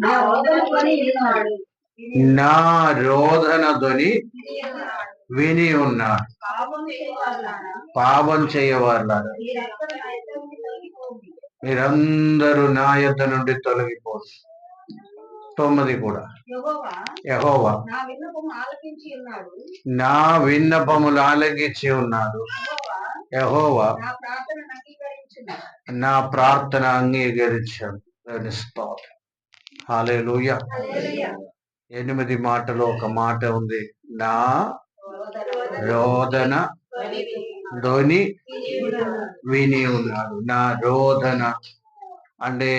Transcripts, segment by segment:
నా రోదన ధ్వని విని ఉన్నాడు. పాపం చేయవాళ్ళారా, మీరందరూ నా యొద్ద నుండి తొలగిపోదు. 9 కూడా, యెహోవా నా విన్నపములు ఆలకించి ఉన్నాడు. యెహోవా నా ప్రార్థన అంగీకరించాడు. హల్లెలూయా. 8 మాటలో ఒక మాట ఉంది, నా రోదన ధ్వని విని ఉన్నాడు. నా రోదన అంటే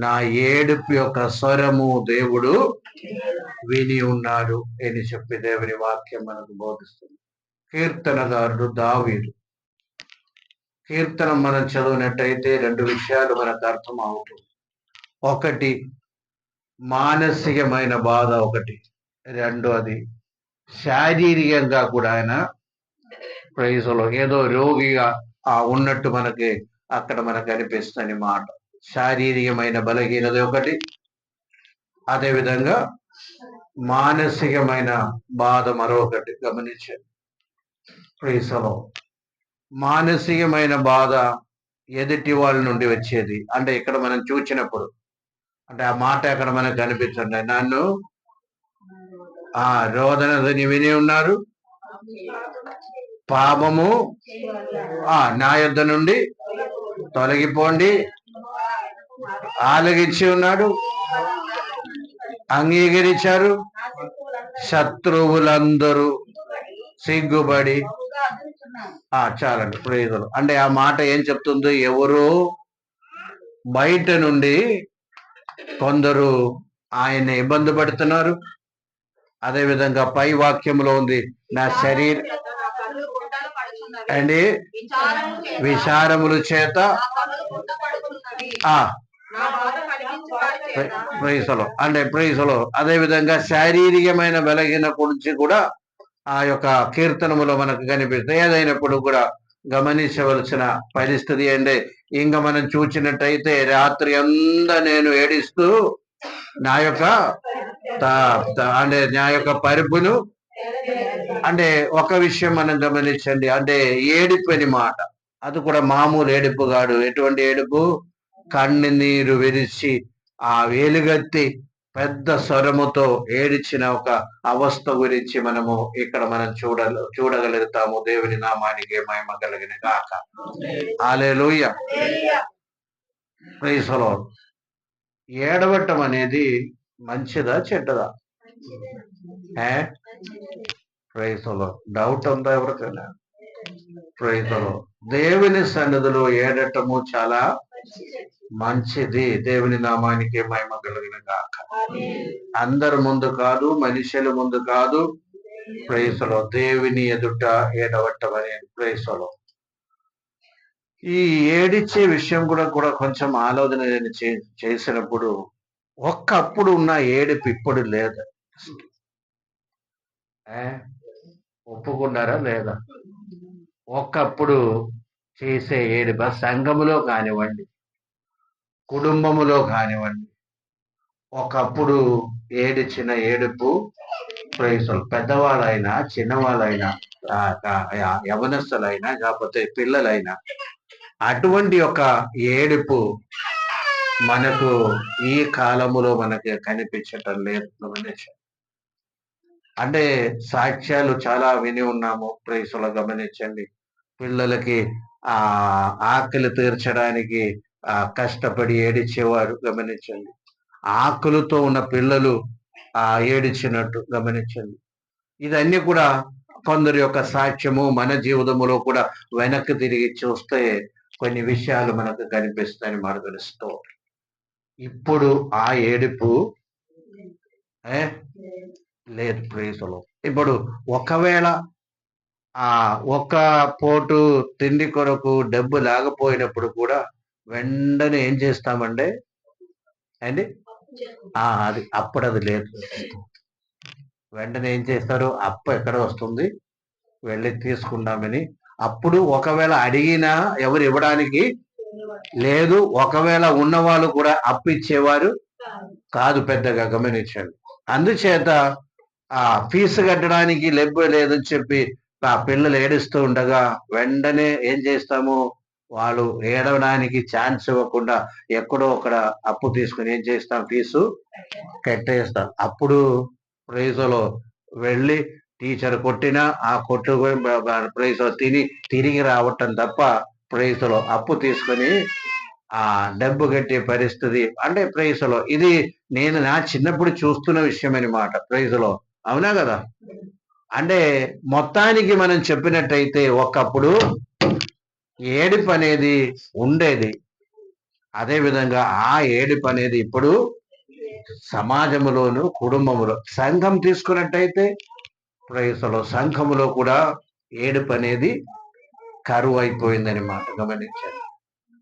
నా ఏడుపు యొక్క స్వరము దేవుడు విని ఉన్నాడు అని చెప్పి దేవుని వాక్యం మనకు బోధిస్తుంది. కీర్తనదారుడు దావీదు. కీర్తన మనం చదివినట్టయితే 2 విషయాలు మనకు అర్థం అవుతుంది. ఒకటి మానసికమైన బాధ, ఒకటి రెండోది శారీరకంగా కూడా ఆయన ప్రైజ్లో ఏదో రోగిగా ఉన్నట్టు మనకి అక్కడ మనకు అనిపిస్తుంది మాట. శారీరకమైన బలహీనత ఒకటి, అదేవిధంగా మానసికమైన బాధ మరొకటి. గమనించండి ప్రైజ్లో. మానసికమైన బాధ ఎదుటి వాళ్ళ నుండి వచ్చేది. అంటే ఇక్కడ మనం చూసినప్పుడు అంటే ఆ మాట అక్కడ మనకు కనిపించండి, నన్ను రోదన ధ్వని విని ఉన్నారు, పాపము నా యొద్ద నుండి తొలగిపోండి, ఆలగించి ఉన్నాడు, అంగీకరించారు, శత్రువులందరూ సిగ్గుబడి. చాలండి ప్రేజలు. అంటే ఆ మాట ఏం చెప్తుంది, ఎవరు బయట నుండి కొందరు ఆయన ఇబ్బంది పడుతున్నారు. అదేవిధంగా పై వాక్యంలో ఉంది, నా శరీరం అండి విచారముల చేత ప్రైజలో అంటే ప్రైజలో. అదేవిధంగా శారీరకమైన బలహీన గురించి కూడా ఆ యొక్క కీర్తనములో మనకు కనిపిస్తుంది. ఏదైనప్పుడు కూడా గమనించవలసిన పరిస్థితి అంటే ఇంకా మనం చూసినట్టయితే రాత్రి అంతా నేను ఏడుస్తూ నా యొక్క అంటే నా యొక్క పరుపును అంటే ఒక విషయం మనం గమనించండి, అంటే ఏడుపు అని మాట. అది కూడా మామూలు ఏడుపు కాదు. ఎటువంటి ఏడుపు? కన్నీరు విరిచి ఆ వేలుగత్తి పెద్ద స్వరముతో ఏడిచిన ఒక అవస్థ గురించి మనము ఇక్కడ మనం చూడగలుగుతాము. దేవుని నామానికి మహిమ కలిగిన గాక. హల్లెలూయా. Praise the lord. ఏడవటం అనేది మంచిదా చెడ్డదా? Praise the lord. డౌట్ ఉందా ఎవరికైనా? Praise the lord. దేవుని సన్నిధిలో ఏడటము చాలా మంచిది. దేవుని నామానికి మహిమ కలిగిన గాక. అందరి ముందు కాదు, మనుషుల ముందు కాదు. Praise the lord. దేవుని ఎదుట ఏడవటం అనేది ప్రైజ్ ది లార్డ్. ఈ ఏడిచ్చే విషయం కూడా కొంచెం ఆలోచన నేను చేసినప్పుడు, ఒక్కప్పుడు ఉన్న ఏడుపు ఇప్పుడు లేదు. ఒప్పుకున్నారా లేదా? ఒకప్పుడు చేసే ఏడుపు సంఘములో కానివ్వండి, కుటుంబములో కానివ్వండి, ఒకప్పుడు ఏడిచిన ఏడుపు ప్రైజులు. పెద్దవాళ్ళైనా చిన్నవాళ్ళైనా యవనస్తులైనా కాకపోతే పిల్లలైనా అటువంటి ఒక ఏడుపు మనకు ఈ కాలములో మనకి కనిపించటం లేదు. అంటే సాక్ష్యాలు చాలా విని ఉన్నాము ప్రైజులు. గమనించండి, పిల్లలకి ఆకలి తీర్చడానికి కష్టపడి ఏడిచేవారు. గమనించండి, ఆకలితో ఉన్న పిల్లలు ఏడిచినట్టు గమనించండి. ఇదన్నీ కూడా కొందరి యొక్క సాక్ష్యము. మన జీవితంలో కూడా వెనక్కి తిరిగి చూస్తే కొన్ని విషయాలు మనకు కనిపిస్తాయని మనకు తెలుస్తూ. ఇప్పుడు ఆ ఏడుపు లేదు ప్రేసులో. ఇప్పుడు ఒకవేళ ఒక్క పోటు తిండి కొరకు డబ్బు లేకపోయినప్పుడు కూడా వెంటనే ఏం చేస్తామంటే అండి అది అప్పుడు అది లేదు. వెంటనే ఏం చేస్తారు, అప్పు ఎక్కడ వస్తుంది, వెళ్ళి తీసుకుంటామని. అప్పుడు ఒకవేళ అడిగినా ఎవరు ఇవ్వడానికి లేదు. ఒకవేళ ఉన్నవాళ్ళు కూడా అప్పు ఇచ్చేవారు కాదు పెద్దగా గమనించండి. అందుచేత ఆ ఫీజు కట్టడానికి లేదని చెప్పి ఆ పిల్లలు ఏడుస్తూ ఉండగా వెంటనే ఏం చేస్తాము, వాళ్ళు ఏడవడానికి ఛాన్స్ ఇవ్వకుండా ఎక్కడో అక్కడ అప్పు తీసుకొని ఏం చేస్తాం, ఫీజు కట్టేస్తాం. అప్పుడు ప్రైజ్‌లో వెళ్ళి టీచర్ కొట్టినా ఆ కొట్టు ప్రైజ్‌లో తిరిగి రావటం తప్ప ప్రైజ్‌లో అప్పు తీసుకొని ఆ డబ్బు కట్టే పరిస్థితి అంటే ప్రైజ్‌లో ఇది నేను నా చిన్నప్పుడు చూస్తున్న విషయమనమాట ప్రైజ్‌లో. అవునా గదా! అంటే మొత్తానికి మనం చెప్పినట్టయితే ఒకప్పుడు ఏడుపనేది ఉండేది. అదే విధంగా ఆ ఏడుపనేది ఇప్పుడు సమాజములోను, కుటుంబములో సంఘం తీసుకున్నట్టయితే ప్రైజ్‌లో సంఘములో కూడా ఏడుపనేది కరువైపోయిందని మాట గమనించండి.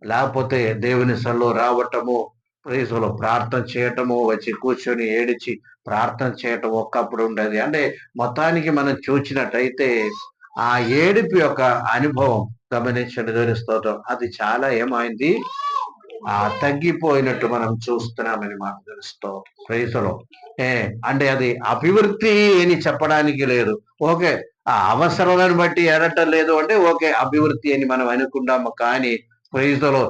లేకపోతే దేవుని సన్నిధిలో రావటము, ప్రైజ్‌లో ప్రార్థన చేయటము, వచ్చి కూర్చొని ఏడిచి ప్రార్థన చేయటం ఒకప్పుడు ఉండేది. అంటే మొత్తానికి మనం చూచినట్టయితే ఆ ఏడుపు యొక్క అనుభవం గమనించండి దేవుని స్తోత్రం. అది చాలా ఏమైంది తగ్గిపోయినట్టు మనం చూస్తున్నామని మాట దేవుని స్తోత్రం. ప్రైజ్‌లో ఏ అంటే అది అభివృద్ధి అని చెప్పడానికి లేదు. ఓకే. ఆ అవసరాలను బట్టి ఏడటం లేదు అంటే ఓకే. అభివృద్ధి అని మనం అనుకుంటాము. కానీ ప్రైజ్‌లో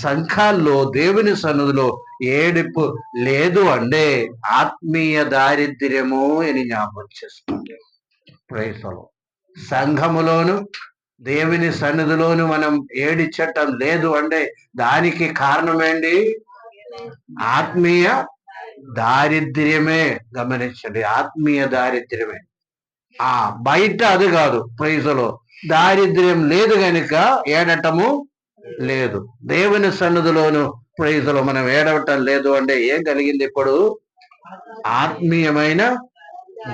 సంఘాల్లో దేవుని సన్నిధిలో ఏడుపు లేదు అంటే ఆత్మీయ దారిద్ర్యము అని జ్ఞాపకం చేసుకోండి. ప్రైజ్‌లో సంఘములోను దేవుని సన్నిధిలోను మనం ఏడిచటం లేదు అంటే దానికి కారణం ఏంటి? ఆత్మీయ దారిద్ర్యమే. గమనించండి, ఆత్మీయ దారిద్ర్యమే. ఆ బయట అది కాదు ప్రైజ్‌లో దారిద్ర్యం లేదు గనుక ఏడటము లేదు. దేవుని సన్నిధిలోను ప్రైజ్‌లో మనం ఏడవటం లేదు అంటే ఏం కలిగింది ఇప్పుడు? ఆత్మీయమైన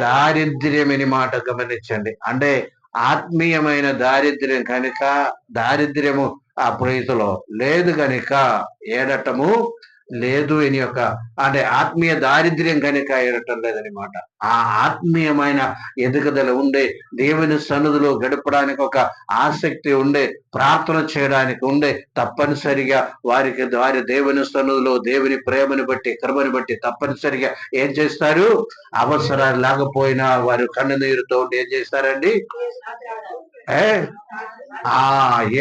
దారిద్ర్యమని మాట గమనించండి. అంటే ఆత్మీయమైన దారిద్ర్యం కనుక దారిద్ర్యము ఆ ప్రైజ్‌లో లేదు గనుక ఏడటము లేదు అని యొక్క అంటే ఆత్మీయ దారిద్ర్యం కనుక ఏడటం లేదనమాట. ఆ ఆత్మీయమైన ఎదుగుదల ఉండే, దేవుని సన్నిధిలో గడపడానికి ఒక ఆసక్తి ఉండే, ప్రార్థన చేయడానికి ఉండే, తప్పనిసరిగా వారి దేవుని సన్నిధిలో దేవుని ప్రేమను బట్టి, కృపను బట్టి తప్పనిసరిగా ఏం చేస్తారు? అవసరాలు లేకపోయినా వారు కన్నునీరుతో ఉండి ఏం చేస్తారండి? ఏ ఆ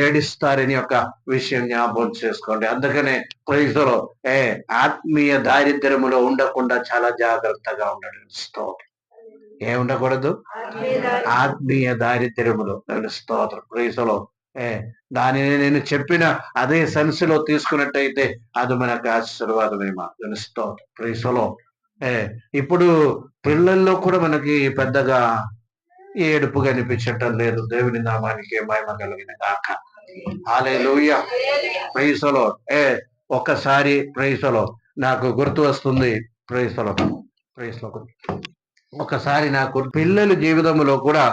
ఏడిస్తారని ఒక విషయం జ్ఞాపకం చేసుకోండి. అందుకనే ప్రైజ్‌లో ఏ ఆత్మీయ దారిద్ర్యములో ఉండకుండా చాలా జాగ్రత్తగా ఉండండి. స్తోత్రం. ఏం ఉండకూడదు? ఆత్మీయ దారిద్ర్యములో స్తోత్రం. ప్రైజ్‌లో ఏ దానిని నేను చెప్పిన అదే సెన్స్ లో తీసుకున్నట్టయితే అది మనకు ఆశీర్వాదమే మా స్తోత్రం. ప్రైజ్‌లో ఏ ఇప్పుడు పిల్లల్లో కూడా మనకి పెద్దగా ఏడుపు కనిపించటం లేదు. దేవుని నామానికి మహిమ కలిగిన గాక. హల్లెలూయా. Praise the lord. ఒక్కసారి ప్రైజ్ ది లార్డ్ నాకు గుర్తు వస్తుంది. Praise the lord. Praise the lord. ఒకసారి నాకు పిల్లల జీవితంలో కూడా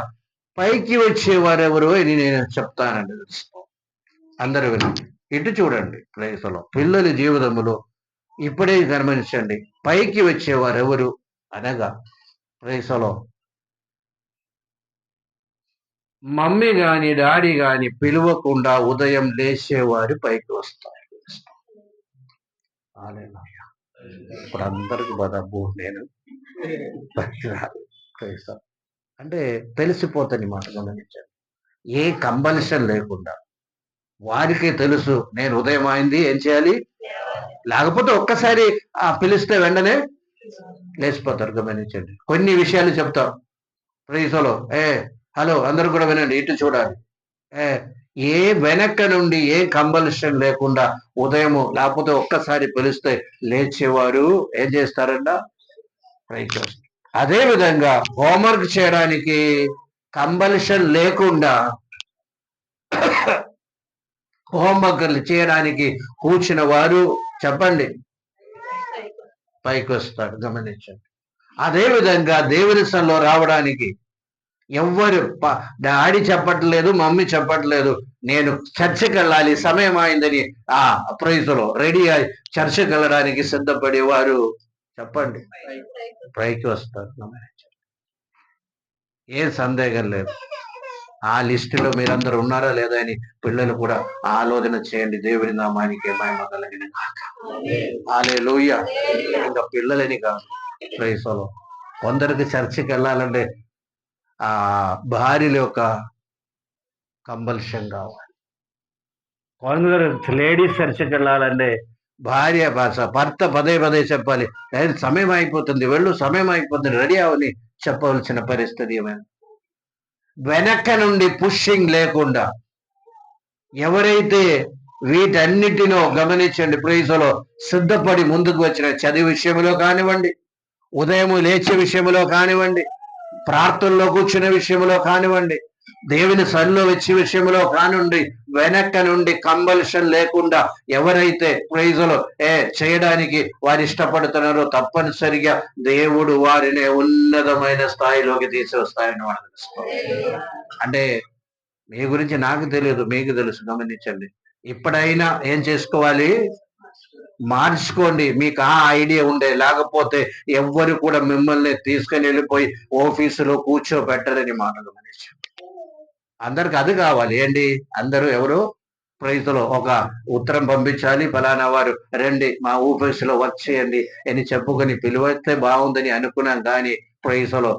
పైకి వచ్చేవారెవరు అని నేను చెప్తానండి. అందరూ వినండి. ఇటు చూడండి. Praise the lord. పిల్లల జీవితంలో ఇప్పుడే గమనించండి. పైకి వచ్చేవారెవరు అనగా ప్రైజ్ ది లార్డ్ మమ్మీ గాని డాడీ గాని పిలవకుండా ఉదయం లేచేవారు పైకి వస్తారు. హల్లెలూయా. ఇప్పుడు అందరికి బదబ్బు నేను పైకి రాను. Praise the lord. అంటే తెలిసిపోతని మాట గమనించండి. ఏ కంపల్షన్ లేకుండా వారికే తెలుసు నేను ఉదయం అయింది ఏం చేయాలి, లేకపోతే ఒక్కసారి పిలిస్తే వెంటనే లేచిపోతారు. గమనించండి. కొన్ని విషయాలు చెప్తాం. ప్రైజ్‌లో హలో అందరూ కూడా వినండి. ఇటు చూడాలి. ఏ ఏ వెనక నుండి ఏ కంపల్షన్ లేకుండా ఉదయము లేకపోతే ఒక్కసారి పిలిస్తే లేచేవారు ఏం చేస్తారంట? ట్రై చేస్తారు. అదే విధంగా హోంవర్క్ చేయడానికి కంపల్షన్ లేకుండా హోంవర్క్లు చేయడానికి కూర్చున్న వారు చెప్పండి పైకి వస్తారు. గమనించండి. అదే విధంగా దేవుని సన్నిధిలో రావడానికి ఎవ్వరు డాడీ చెప్పట్లేదు, మమ్మీ చెప్పట్లేదు, నేను చర్చికి వెళ్ళాలి సమయం అయిందని ప్రైజ్‌లో రెడీ అయి చర్చికి వెళ్ళడానికి సిద్ధపడేవారు చెప్పండి పైకి వస్తారు. ఏం సందేహం లేదు. ఆ లిస్టులో మీరందరూ ఉన్నారా లేదా అని పిల్లలు కూడా ఆలోచన చేయండి. దేవుని నామానికి మహిమ కలిగిన గాక. హల్లెలూయా. ఇంకా పిల్లలని కాదు, ప్రైజ్ లో కొందరికి చర్చికి వెళ్ళాలంటే ఆ భార్యల యొక్క కంపల్షన్ కావాలి. కొందరు లేడీస్ చర్చికి వెళ్ళాలంటే భర్త పదే పదే చెప్పాలి, సమయం అయిపోతుంది, వెళ్ళు, సమయం అయిపోతుంది, రెడీ అవని చెప్పవలసిన పరిస్థితి ఏమైనా. వెనక నుండి పుషింగ్ లేకుండా ఎవరైతే వీటన్నిటినో గమనించండి, ప్రైజులో సిద్ధపడి ముందుకు వచ్చిన చదివి విషయంలో కానివ్వండి, ఉదయం లేచే విషయంలో కానివ్వండి, ప్రార్థనలో కూర్చునే విషయంలో కానివ్వండి, దేవుని సన్నిలో వచ్చే విషయంలో కానివ్వండి, వెనక నుండి కంపల్షన్ లేకుండా ఎవరైతే ప్రైజులో చేయడానికి వారు ఇష్టపడుతున్నారో తప్పనిసరిగా దేవుడు వారిని ఉన్నతమైన స్థాయిలోకి తీసుకొస్తారని మనం తెలుసుకోవాలి. అంటే మీ గురించి నాకు తెలియదు, మీకు తెలుసు. గమనించండి, ఇప్పుడైనా ఏం చేసుకోవాలి, మార్చుకోండి. మీకు ఆ ఐడియా ఉండే, లేకపోతే ఎవ్వరు కూడా మిమ్మల్ని తీసుకుని వెళ్ళిపోయి ఆఫీసులో కూర్చోబెట్టరని మాట గమనించండి. అందరికి అది కావాలి ఏంటి, అందరూ ఎవరు ప్రైజ్లో ఒక ఉత్తరం పంపించాలి, ఫలానా వారు రండి మా ఆఫీసులో వర్క్ చేయండి అని చెప్పుకొని పిలువస్తే బాగుందని అనుకున్నాం. కానీ ప్రైజ్లో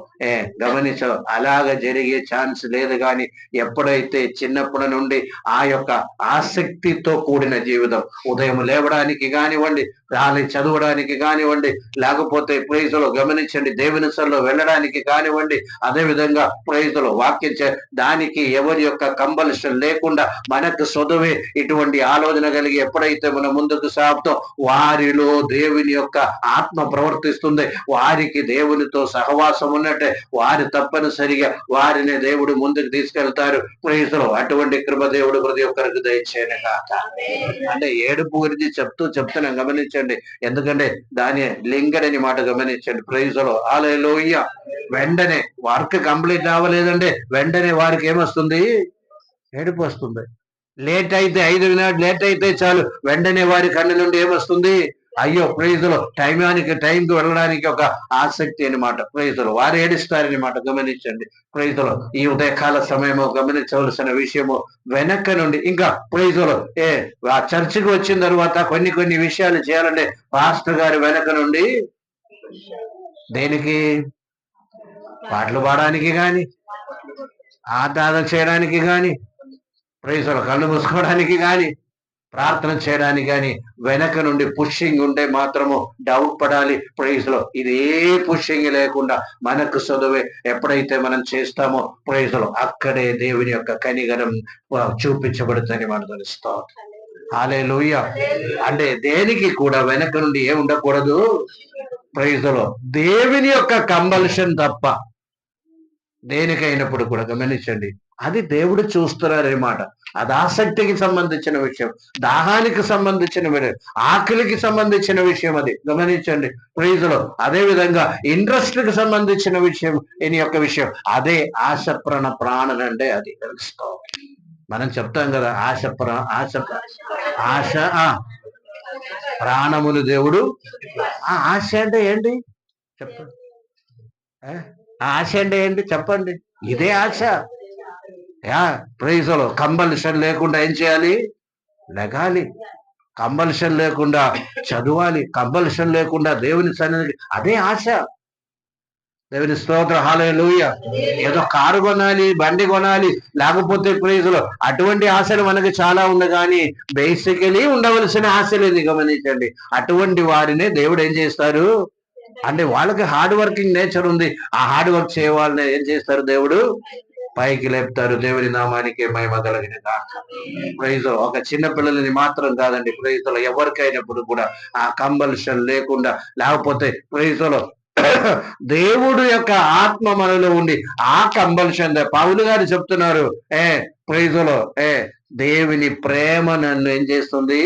గమనించ అలాగ జరిగే ఛాన్స్ లేదు. కానీ ఎప్పుడైతే చిన్నప్పటి నుండి ఆ యొక్క ఆసక్తితో కూడిన జీవితం, ఉదయం లేవడానికి కానివ్వండి, రాలి చదవడానికి కానివ్వండి, లేకపోతే ప్రైజ్లో గమనించండి దేవుని సన్నిధిలో వెళ్ళడానికి కానివ్వండి, అదే విధంగా ప్రైజ్లో వాక్యం దానికి ఎవరి యొక్క కంపల్షన్ లేకుండా మనకు చదువే ఇటువంటి ఆలోచన కలిగి ఎప్పుడైతే మనం ముందుకు సాగుతాం, వారిలో దేవుని యొక్క ఆత్మ ప్రవర్తిస్తుంది. వారికి దేవునితో సహవాసం ఉన్నట్టే వారు తప్పనిసరిగా వారిని దేవుడు ముందుకు తీసుకెళ్తారు. ప్రైజ్లో అటువంటి కృప దేవుడు ప్రతి ఒక్కరికి దయచేయను కాక. అంటే ఏడుపు గురించి చెప్తున్నాం గమనించండి, ఎందుకంటే దాని లింగడని మాట గమనించండి. ప్రైజ్లో హల్లెలూయా. వెంటనే వర్క్ కంప్లీట్ అవ్వలేదంటే వెంటనే వారికి ఏమొస్తుంది, ఏడుపు వస్తుంది. లేట్ అయితే 5 నిమిషాలు లేట్ అయితే చాలు, వెంటనే వారి కన్ను నుండి ఏమొస్తుంది, అయ్యో ప్రైజ్లో టైంకి వెళ్ళడానికి ఒక ఆసక్తి అనమాట. ప్రైజ్లో వారు ఏడుస్తారనమాట. గమనించండి ప్రైజ్లో ఈ ఉదయకాల సమయము గమనించవలసిన విషయము, వెనక నుండి ఇంకా ప్రైజ్లో ఆ చర్చికి వచ్చిన తర్వాత కొన్ని విషయాలు చేయాలంటే పాస్టర్ గారి వెనక నుండి దేనికి, పాటలు పాడడానికి కానీ, ఆరాధన చేయడానికి కానీ, ప్రైజ్లో కళ్ళు మూసుకోవడానికి కానీ, ప్రార్థన చేయడానికి కానీ వెనక నుండి పుషింగ్ ఉంటే మాత్రము డౌట్ పడాలి. ప్రైజ్లో ఇది ఏ పుషింగ్ లేకుండా మనకు చదువే ఎప్పుడైతే మనం చేస్తామో ప్రైజ్లో అక్కడే దేవుని యొక్క కనికరం చూపించబడుతుందని మనం తెలుస్తాం. హల్లెలూయా. అంటే దేనికి కూడా వెనక నుండి ఏ ఉండకూడదు, ప్రైజ్లో దేవుని యొక్క కంపల్షన్ తప్ప దేనికైనప్పుడు కూడా గమనించండి, అది దేవుడు చూస్తున్నారన్నమాట. అది ఆసక్తికి సంబంధించిన విషయం, దాహానికి సంబంధించిన విషయం, ఆకలికి సంబంధించిన విషయం, అది గమనించండి ప్రైజ్లో. అదే విధంగా ఇంట్రెస్ట్ కి సంబంధించిన విషయం, ఈయన యొక్క విషయం, అదే ఆశ ప్రాణనంటే అది తెలుసుకోవాలి. మనం చెప్తాం కదా, ఆశ ప్రాణములు దేవుడు. ఆశ అంటే ఏంటి చెప్పండి, ఆశ అంటే ఏంటి చెప్పండి, ఇదే ఆశ. ప్రైజ్లో కంపల్షన్ లేకుండా ఏం చేయాలి, లెగాలి. కంపల్షన్ లేకుండా చదవాలి, కంపల్షన్ లేకుండా దేవుని సన్నిధి, అదే ఆశ. దేవుని స్తోత్రం. హల్లెలూయా. ఏదో కారు కొనాలి, బండి కొనాలి, లేకపోతే ప్రైజ్లో అటువంటి ఆశలు మనకి చాలా ఉంది. కానీ బేసికలీ ఉండవలసిన ఆశలు ఇది గమనించండి. అటువంటి వారినే దేవుడు ఏం చేస్తారు అంటే, వాళ్ళకి హార్డ్ వర్కింగ్ నేచర్ ఉంది. ఆ హార్డ్ వర్క్ చేయ వాళ్ళని ఏం చేస్తారు, దేవుడు పైకి లేపుతారు. దేవుని నామానికి మహిమ కలిగిన గాక. ప్రైజ్లో ఒక చిన్న పిల్లలని మాత్రం కాదండి, ప్రైజ్లో ఎవరికైనప్పుడు కూడా ఆ కంపల్షన్ లేకుండా, లేకపోతే ప్రైజ్లో దేవుడు యొక్క ఆత్మ మనలో ఉండి ఆ కంపల్షన్, పౌలు గారు చెప్తున్నారు, ప్రైజ్లో దేవుని ప్రేమ నన్ను ఏం చేస్తుంది,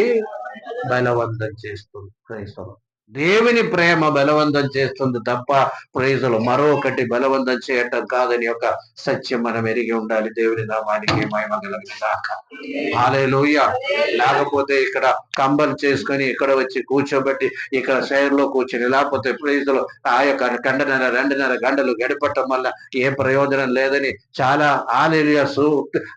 బలవంతం చేస్తుంది. ప్రైజ్లో దేవుని ప్రేమ బలవంతం చేస్తుంది తప్ప ప్రైజులు మరొకటి బలవంతం చేయటం కాదని ఒక సత్యం మనం ఎరిగి ఉండాలి. దేవుని నామానికి మహిమ కలుగును గాక. హల్లెలూయా. లేకపోతే ఇక్కడ కంబలు చేసుకొని ఇక్కడ వచ్చి కూర్చోబెట్టి ఇక్కడ లో కూర్చొని లేకపోతే ప్రైజులు ఆ యొక్క గంటన్నర 2.5 గంటలు గడిపటం వల్ల ఏ ప్రయోజనం లేదని చాలా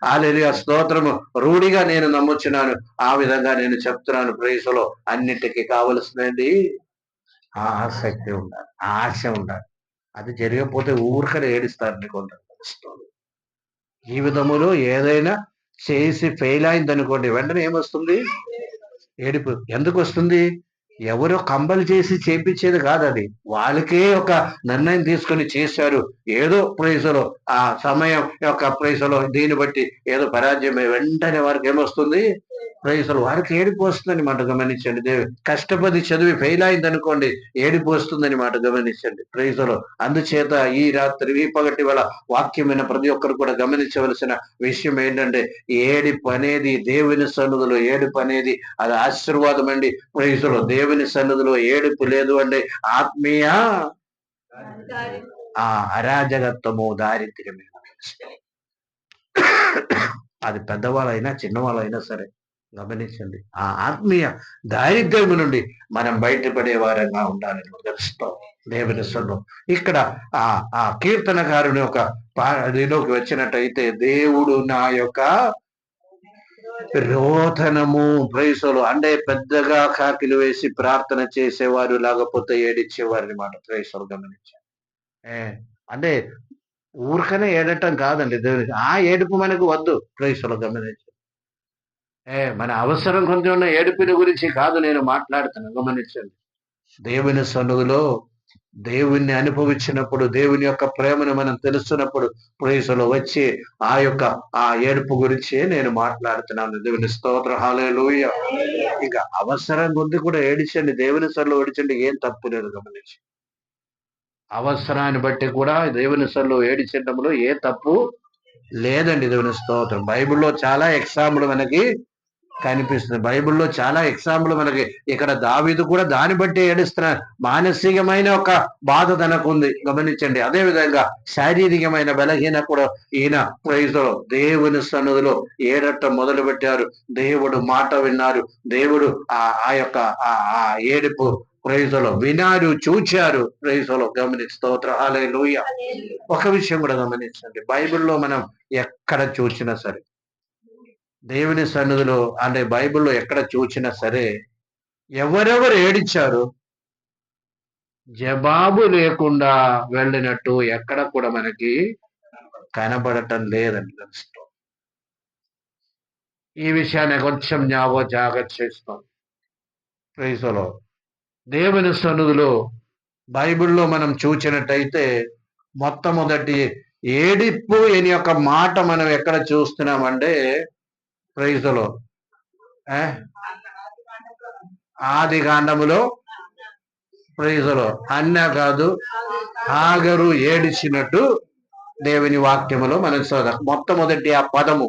హల్లెలూయా స్తోత్రము రూఢిగా నేను నమ్ముచున్నాను. ఆ విధంగా నేను చెప్తున్నాను. ప్రైజులో అన్నిటికీ కావలసినది ఆసక్తి ఉండాలి, ఆశ ఉండాలి. అది జరగకపోతే ఊరికనే ఏడుస్తారు కొందరు. జీవితములో ఏదైనా చేసి ఫెయిల్ అయిందనుకోండి, వెంటనే ఏమొస్తుంది? ఏడుపు. ఎందుకు వస్తుంది? ఎవరో కంబలు చేసి చేపించేది కాదు అది. వాళ్ళకే ఒక నిర్ణయం తీసుకొని చేశారు. ఏదో ప్రైజులో ఆ సమయం యొక్క ప్రైజులో దీన్ని బట్టి ఏదో పరాజయం వెంటనే వారికి ఏమొస్తుంది? ప్రైజులు వారికి ఏడుపు వస్తుందని మాట గమనించండి. కష్టపడి చదివి ఫెయిల్ అయింది అనుకోండి, ఏడుపు వస్తుందని మాట గమనించండి. ప్రైజులు అందుచేత ఈ రాత్రి ఈ పగటి వేళ వాక్యమైన ప్రతి ఒక్కరు కూడా గమనించవలసిన విషయం ఏంటంటే, ఏడుపు అనేది దేవుని సన్నిధిలో ఏడుపు అనేది అది ఆశీర్వాదం అండి. ప్రైజులు దేవుని సన్నిధిలో ఏడుపు లేదు అంటే ఆత్మీయ అరాజకత్వము, దారిద్ర్యమే. అది పెద్దవాళ్ళైనా చిన్నవాళ్ళైనా సరే గమనించండి. ఆ ఆత్మీయ దారిద్ర్యం నుండి మనం బయటపడే వారంగా ఉండాలని తెలుస్తాం దేవుని సన్నిధిలో. ఇక్కడ ఆ కీర్తనకారుని ఒక దీనిలోకి వచ్చినట్టయితే, దేవుడు నా యొక్క రోదనము, ప్రైసలు అంటే పెద్దగా కాకిలు వేసి ప్రార్థన చేసేవారు లేకపోతే ఏడిచ్చేవారు మాట. ప్రైసలు గమనించారు. అంటే ఊరికనే ఏడటం కాదండి దేవునికి. ఆ ఏడుపు మనకు వద్దు. ప్రైసలు గమనించారు. మన అవసరం కొంచెం ఉన్న ఏడుపుని గురించి కాదు నేను మాట్లాడుతాను. గమనించండి. దేవుని సన్నిధిలో దేవుణ్ణి అనుభవించినప్పుడు, దేవుని యొక్క ప్రేమను మనం తెలుస్తున్నప్పుడు ప్రైజులో వచ్చి ఆ ఏడుపు గురించి నేను మాట్లాడుతున్నాను. దేవుని స్తోత్రం. హల్లెలూయా. ఇంకా అవసరం కొద్ది కూడా ఏడిచండి, దేవుని సన్నిధిలో ఏడిచండి, ఏం తప్పు లేదు. గమనించి అవసరాన్ని బట్టి కూడా దేవుని సన్నిధిలో ఏడిచడంలో ఏ తప్పు లేదండి. దేవుని స్తోత్రం. బైబిల్లో చాలా ఎగ్జాంపుల్ మనకి కనిపిస్తుంది. బైబిల్లో చాలా ఎగ్జాంపుల్ మనకి. ఇక్కడ దావీదు కూడా దాన్ని బట్టి ఏడుస్తున్నాడు. మానసికమైన ఒక బాధ తనకు ఉంది. గమనించండి. అదే విధంగా శారీరకమైన బలహీన కూడా ఈయన ప్రైజులో దేవుని సన్నిధిలో ఏడటం మొదలు పెట్టారు. దేవుడు మాట విన్నారు. దేవుడు ఆ యొక్క ఆ ఏడుపు ప్రైజులో వినారు, చూచారు. ప్రైజులో గమనించి స్తోత్రం. హల్లెలూయా. ఒక విషయం కూడా గమనించండి. బైబిల్లో మనం ఎక్కడ చూసినా సరే, దేవుని సన్నిధిలో అంటే బైబిల్లో ఎక్కడ చూసినా సరే, ఎవరెవరు ఏడిచారు జవాబు లేకుండా వెళ్ళినట్టు ఎక్కడ కూడా మనకి కనబడటం లేదండి. ఈ విషయాన్ని కొంచెం జాగ్రత్త చేస్తాం. ప్రైజులో దేవుని సన్నిధిలో బైబిల్లో మనం చూసినట్టయితే మొట్టమొదటి ఏడిపు అని యొక్క మాట మనం ఎక్కడ చూస్తున్నామంటే ప్రైజులో ఆది కాండములో ప్రైజులో అన్న కాదు హాగరు ఏడిచినట్టు దేవుని వాక్యములో మనం చదువు. మొట్టమొదటి ఆ పదము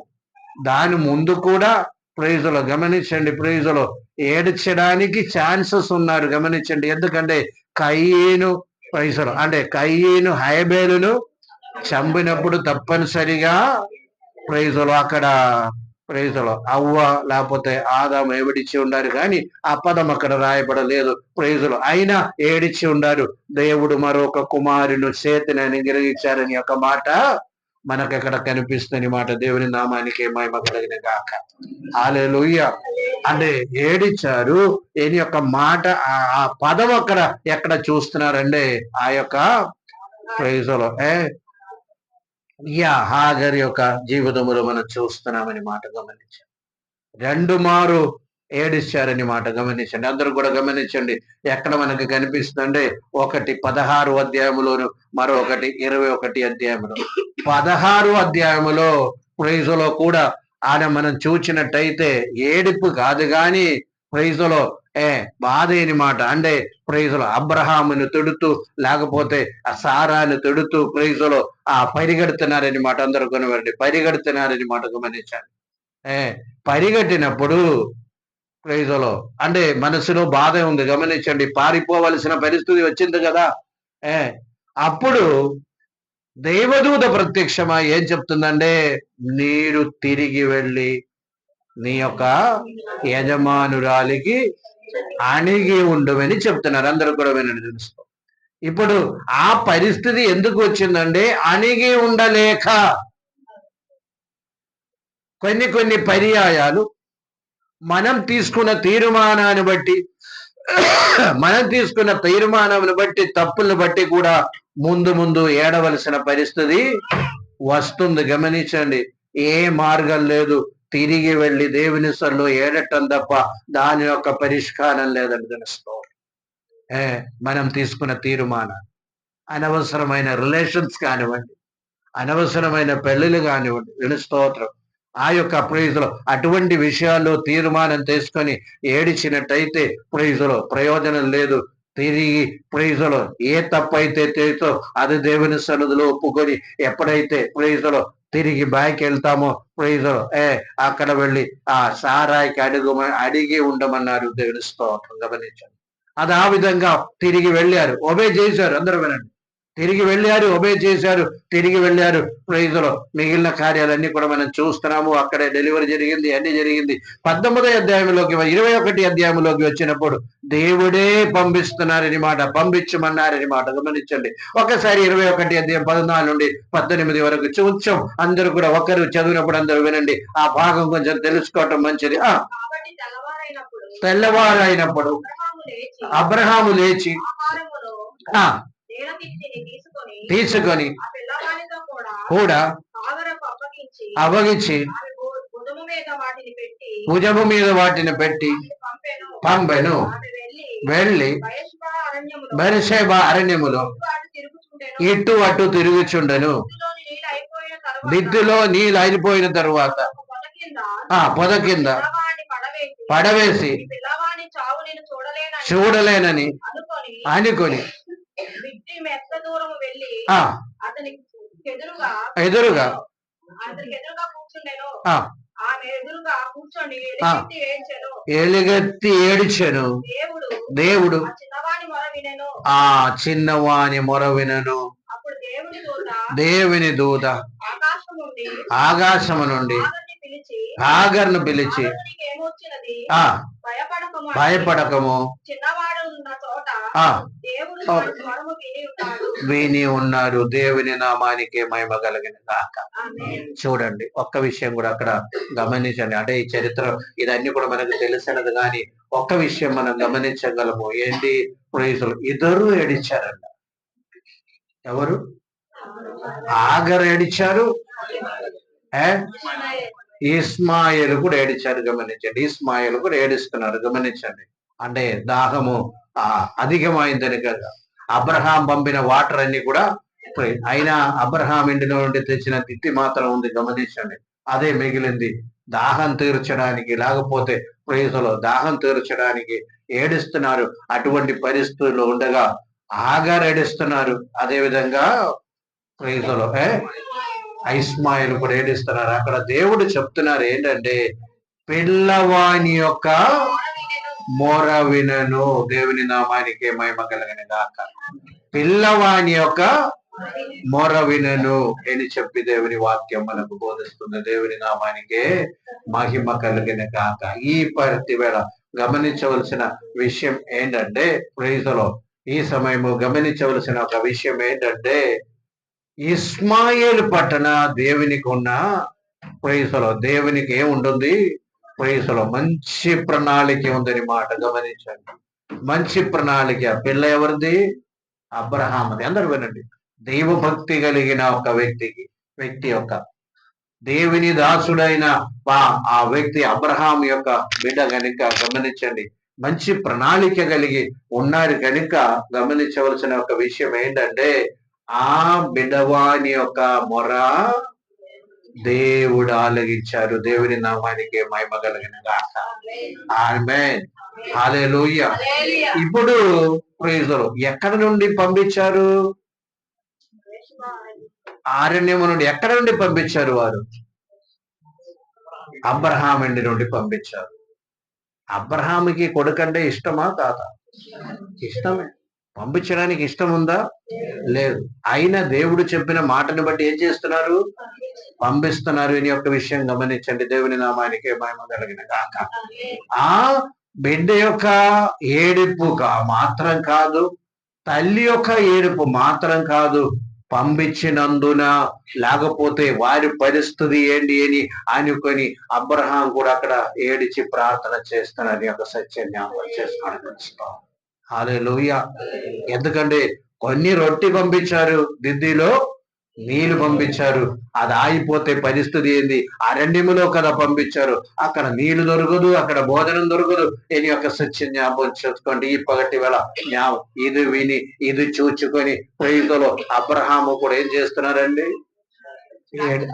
దాని ముందు కూడా ప్రైజులో గమనించండి. ప్రైజులో ఏడ్చడానికి ఛాన్సెస్ ఉన్నారు. గమనించండి. ఎందుకంటే కయ్యేను ప్రైజులో అంటే కయ్యేను హయబేలును చంపినప్పుడు తప్పనిసరిగా ప్రైజులో అక్కడ ప్రైజులో అవ్వ లేకపోతే ఆదాము ఏడిచి ఉండారు, కానీ ఆ పదం అక్కడ రాయబడలేదు. ప్రైజులో అయినా ఏడిచి ఉండారు. దేవుడు మరొక కుమారుని చేతిని అనుగ్రహించారని ఒక మాట మనకు ఎక్కడ కనిపిస్తుంది మాట. దేవుని నామానికి మహిమ కలిగిన గాక. హల్లెలూయా. అంటే ఏడిచారు ఏని యొక్క మాట ఆ పదం అక్కడ ఎక్కడ చూస్తున్నారండి ఆ యొక్క ప్రైజులో హాగర్ యొక్క జీవితంలో మనం చూస్తున్నామని మాట గమనించండి. 2 మారు ఏడిచారని మాట గమనించండి. అందరూ కూడా గమనించండి. ఎక్కడ మనకు కనిపిస్తుందంటే ఒకటి 16 అధ్యాయములోను, మరొకటి 21 అధ్యాయములో. 16 అధ్యాయములో ప్రైజులో కూడా ఆయన మనం చూచినట్టయితే ఏడుపు కాదు కానీ ప్రైజులో బాధ అని మాట. అంటే ప్రైజులో అబ్రహామును తొడుతూ లేకపోతే ఆ సారాను తొడుతూ ప్రైజులో పరిగెడుతున్నారని మాట. అందరూ కొనవండి, పరిగెడుతున్నారని మాట గమనించాలి. పరిగెట్టినప్పుడు ప్రైజులో అంటే మనసులో బాధ ఉంది, గమనించండి. పారిపోవలసిన పరిస్థితి వచ్చింది కదా. ఏ అప్పుడు దేవదూత ప్రత్యక్షమై ఏం చెప్తుందంటే, మీరు తిరిగి వెళ్ళి నీ యొక్క యజమానురాలికి అణిగి ఉండమని చెప్తున్నారు. అందరూ కూడా వినండి తెలుసుకో. ఇప్పుడు ఆ పరిస్థితి ఎందుకు వచ్చిందంటే, అణిగి ఉండలేక. కొన్ని పర్యాయాలు మనం తీసుకున్న తీర్మానాన్ని బట్టి మనం తీసుకున్న తీర్మానం బట్టి, తప్పులను బట్టి కూడా ముందు ముందు ఏడవలసిన పరిస్థితి వస్తుంది. గమనించండి. ఏ మార్గం లేదు, తిరిగి వెళ్ళి దేవుని సన్నిధిలో ఏడటం తప్ప దాని యొక్క పరిష్కారం లేదని తెలుసుకో. మనం తీసుకున్న తీర్మానం, అనవసరమైన రిలేషన్స్ కానివ్వండి, అనవసరమైన పెళ్లిళ్ళు కానివ్వండి, విను స్తోత్రం. ఆ యొక్క ప్రైజులో అటువంటి విషయాల్లో తీర్మానం తీసుకొని ఏడిచినట్టయితే ప్రైజులో ప్రయోజనం లేదు. తిరిగి ప్రైజులో ఏ తప్పైతే చేసో అది దేవుని సన్నిధిలో ఒప్పుకొని ఎప్పుడైతే ప్రైజులో తిరిగి బ్యాక్ వెళ్తామో ప్రైజులో అక్కడ వెళ్ళి ఆ సారాయికి అడిగి ఉండమన్నారు దేవుని స్తోత్రం. గమనించండి. అది ఆ విధంగా తిరిగి వెళ్ళారు, ఒబే చేశారు. అందరూ వినండి. తిరిగి వెళ్ళారు, ఒబే చేశారు, తిరిగి వెళ్ళారు. ప్రైజులో మిగిలిన కార్యాలన్నీ కూడా మనం చూస్తున్నాము. అక్కడే డెలివరీ జరిగింది, అన్ని జరిగింది. 19వ అధ్యాయంలోకి 21 అధ్యాయంలోకి వచ్చినప్పుడు దేవుడే పంపిస్తున్నారని మాట, పంపించమన్నారని మాట. గమనించండి. ఒకసారి 21 అధ్యాయం 14 నుండి 18 వరకు చూచాం. అందరూ కూడా ఒకరు చదివినప్పుడు అందరూ వినండి. ఆ భాగం కొంచెం తెలుసుకోవటం మంచిది. తెల్లవారైనప్పుడు అబ్రహాము లేచి తీసుకొని కూడా అప్పగించి భుజము మీద వాటిని పెట్టి పంపెను. వెళ్ళి బెర్షెబా అరణ్యములో ఇటు అటు తిరుగుచుండెను. దిద్దులో నీళ్ళు అయిపోయిన తరువాత పొద కింద పడవేసి చూడలేనని అనుకొని ఎదురుగా ఎలుగెత్తి ఏడిచెను. దేవుడు ఆ చిన్నవాని మొర వినెను. దేవుని దూత ఆకాశము నుండి హాగర్ను పిలిచి భయపడకము, విని ఉన్నారు. దేవుని నామానికి మహిమ కలిగిన గాక. చూడండి, ఒక్క విషయం కూడా అక్కడ గమనించండి. అంటే ఈ చరిత్ర ఇదన్నీ కూడా మనకు తెలిసినది, కానీ ఒక్క విషయం మనం గమనించగలము. ఏంటి? ప్రైజులు ఇద్దరు ఏడిచారంట. ఎవరు? ఆగర్ ఏడిచారు, ఇస్మాయిల్ కూడా ఏడిచారు. గమనించండి. ఇస్మాయిల్ కూడా ఏడుస్తున్నారు. గమనించండి. అంటే దాహము అధికమైందని కదా. అబ్రహాం పంపిన వాటర్ అన్ని కూడా అయినా అబ్రహాం ఇంటిలో నుండి తెచ్చిన తిత్తి మాత్రం ఉంది. గమనించండి. అదే మిగిలింది. దాహం తీర్చడానికి, లేకపోతే ప్రేజలో దాహం తీర్చడానికి ఏడుస్తున్నారు. అటువంటి పరిస్థితుల్లో ఉండగా ఆగారు ఏడుస్తున్నారు. అదే విధంగా ప్రేజలో ఇస్మాయిల్ కూడా ఏడుస్తున్నారు. అక్కడ దేవుడు చెప్తున్నారు ఏంటంటే, పిల్లవాని యొక్క మొర వినను. దేవుని నామానికి మహిమ కలిగిన గాక. పిల్లవాని యొక్క మొర వినను అని చెప్పి దేవుని వాక్యం మనకు బోధిస్తుంది. దేవుని నామానికే మహిమ కలిగిన గాక. ఈ పరిస్థితి వేళ గమనించవలసిన విషయం ఏంటంటే, ప్రైజులో ఈ సమయము గమనించవలసిన ఒక విషయం ఏంటంటే, ఇస్మాయిల్ పట్టణ దేవునికి ఉన్న ప్రైజులో దేవునికి ఏముంటుంది? ప్రైజులో మంచి ప్రణాళిక ఉందని మాట. గమనించండి. మంచి ప్రణాళిక. పిల్ల ఎవరిది? అబ్రహాముది. అందరూ వినండి. దైవభక్తి కలిగిన ఒక వ్యక్తి యొక్క దేవుని దాసుడైన ఆ వ్యక్తి అబ్రహాం యొక్క బిడ్డ కనుక గమనించండి. మంచి ప్రణాళిక కలిగి ఉన్నారు కనుక గమనించవలసిన ఒక విషయం ఏంటంటే, ఆ బిడ్డవాని యొక్క మొర దేవుడు ఆలగించారు. దేవుని నామానికి మహిమ కలిగిన గాక. ఆమేన్. హల్లెలూయా. ఇప్పుడు ప్రైజులు ఎక్కడ నుండి పంపించారు? అరణ్యము నుండి. ఎక్కడ నుండి పంపించారు వారు? అబ్రహాం ఇంటి నుండి పంపించారు. అబ్రహాముకి కొడుకంటే ఇష్టమా కాదా? ఇష్టమే. పంపించడానికి ఇష్టం ఉందా? లేదు. అయినా దేవుడు చెప్పిన మాటను బట్టి ఏం చేస్తున్నారు? పంపిస్తున్నారు. ఈ యొక్క విషయం గమనించండి. దేవుని నామానికి మహిమ కలిగిన గాక. ఆ బిడ్డ యొక్క ఏడుపు మాత్రం కాదు, తల్లి యొక్క ఏడుపు మాత్రం కాదు, పంపించినందున, లేకపోతే వారి పరిస్థితి ఏంటి అని అనుకొని అబ్రహాం కూడా అక్కడ ఏడిచి ప్రార్థన చేస్తున్నారు. యొక్క సత్యం జ్ఞాపకం చేసుకోవడం. హల్లెలూయా. ఎందుకంటే కొన్ని రొట్టి పంపించారు, దిద్దిలో నీళ్లు పంపించారు. అది ఆగిపోతే పరిస్థితి ఏంది? అరణ్యములో కదా పంపించారు. అక్కడ నీళ్లు దొరకదు, అక్కడ భోజనం దొరకదు. దీని యొక్క సత్యం జ్ఞాపకం చేసుకోండి. ఈ పగటి వేళ ఇది విని, ఇది చూచుకొని ప్రైజులో అబ్రహాము కూడా ఏం చేస్తున్నారండి?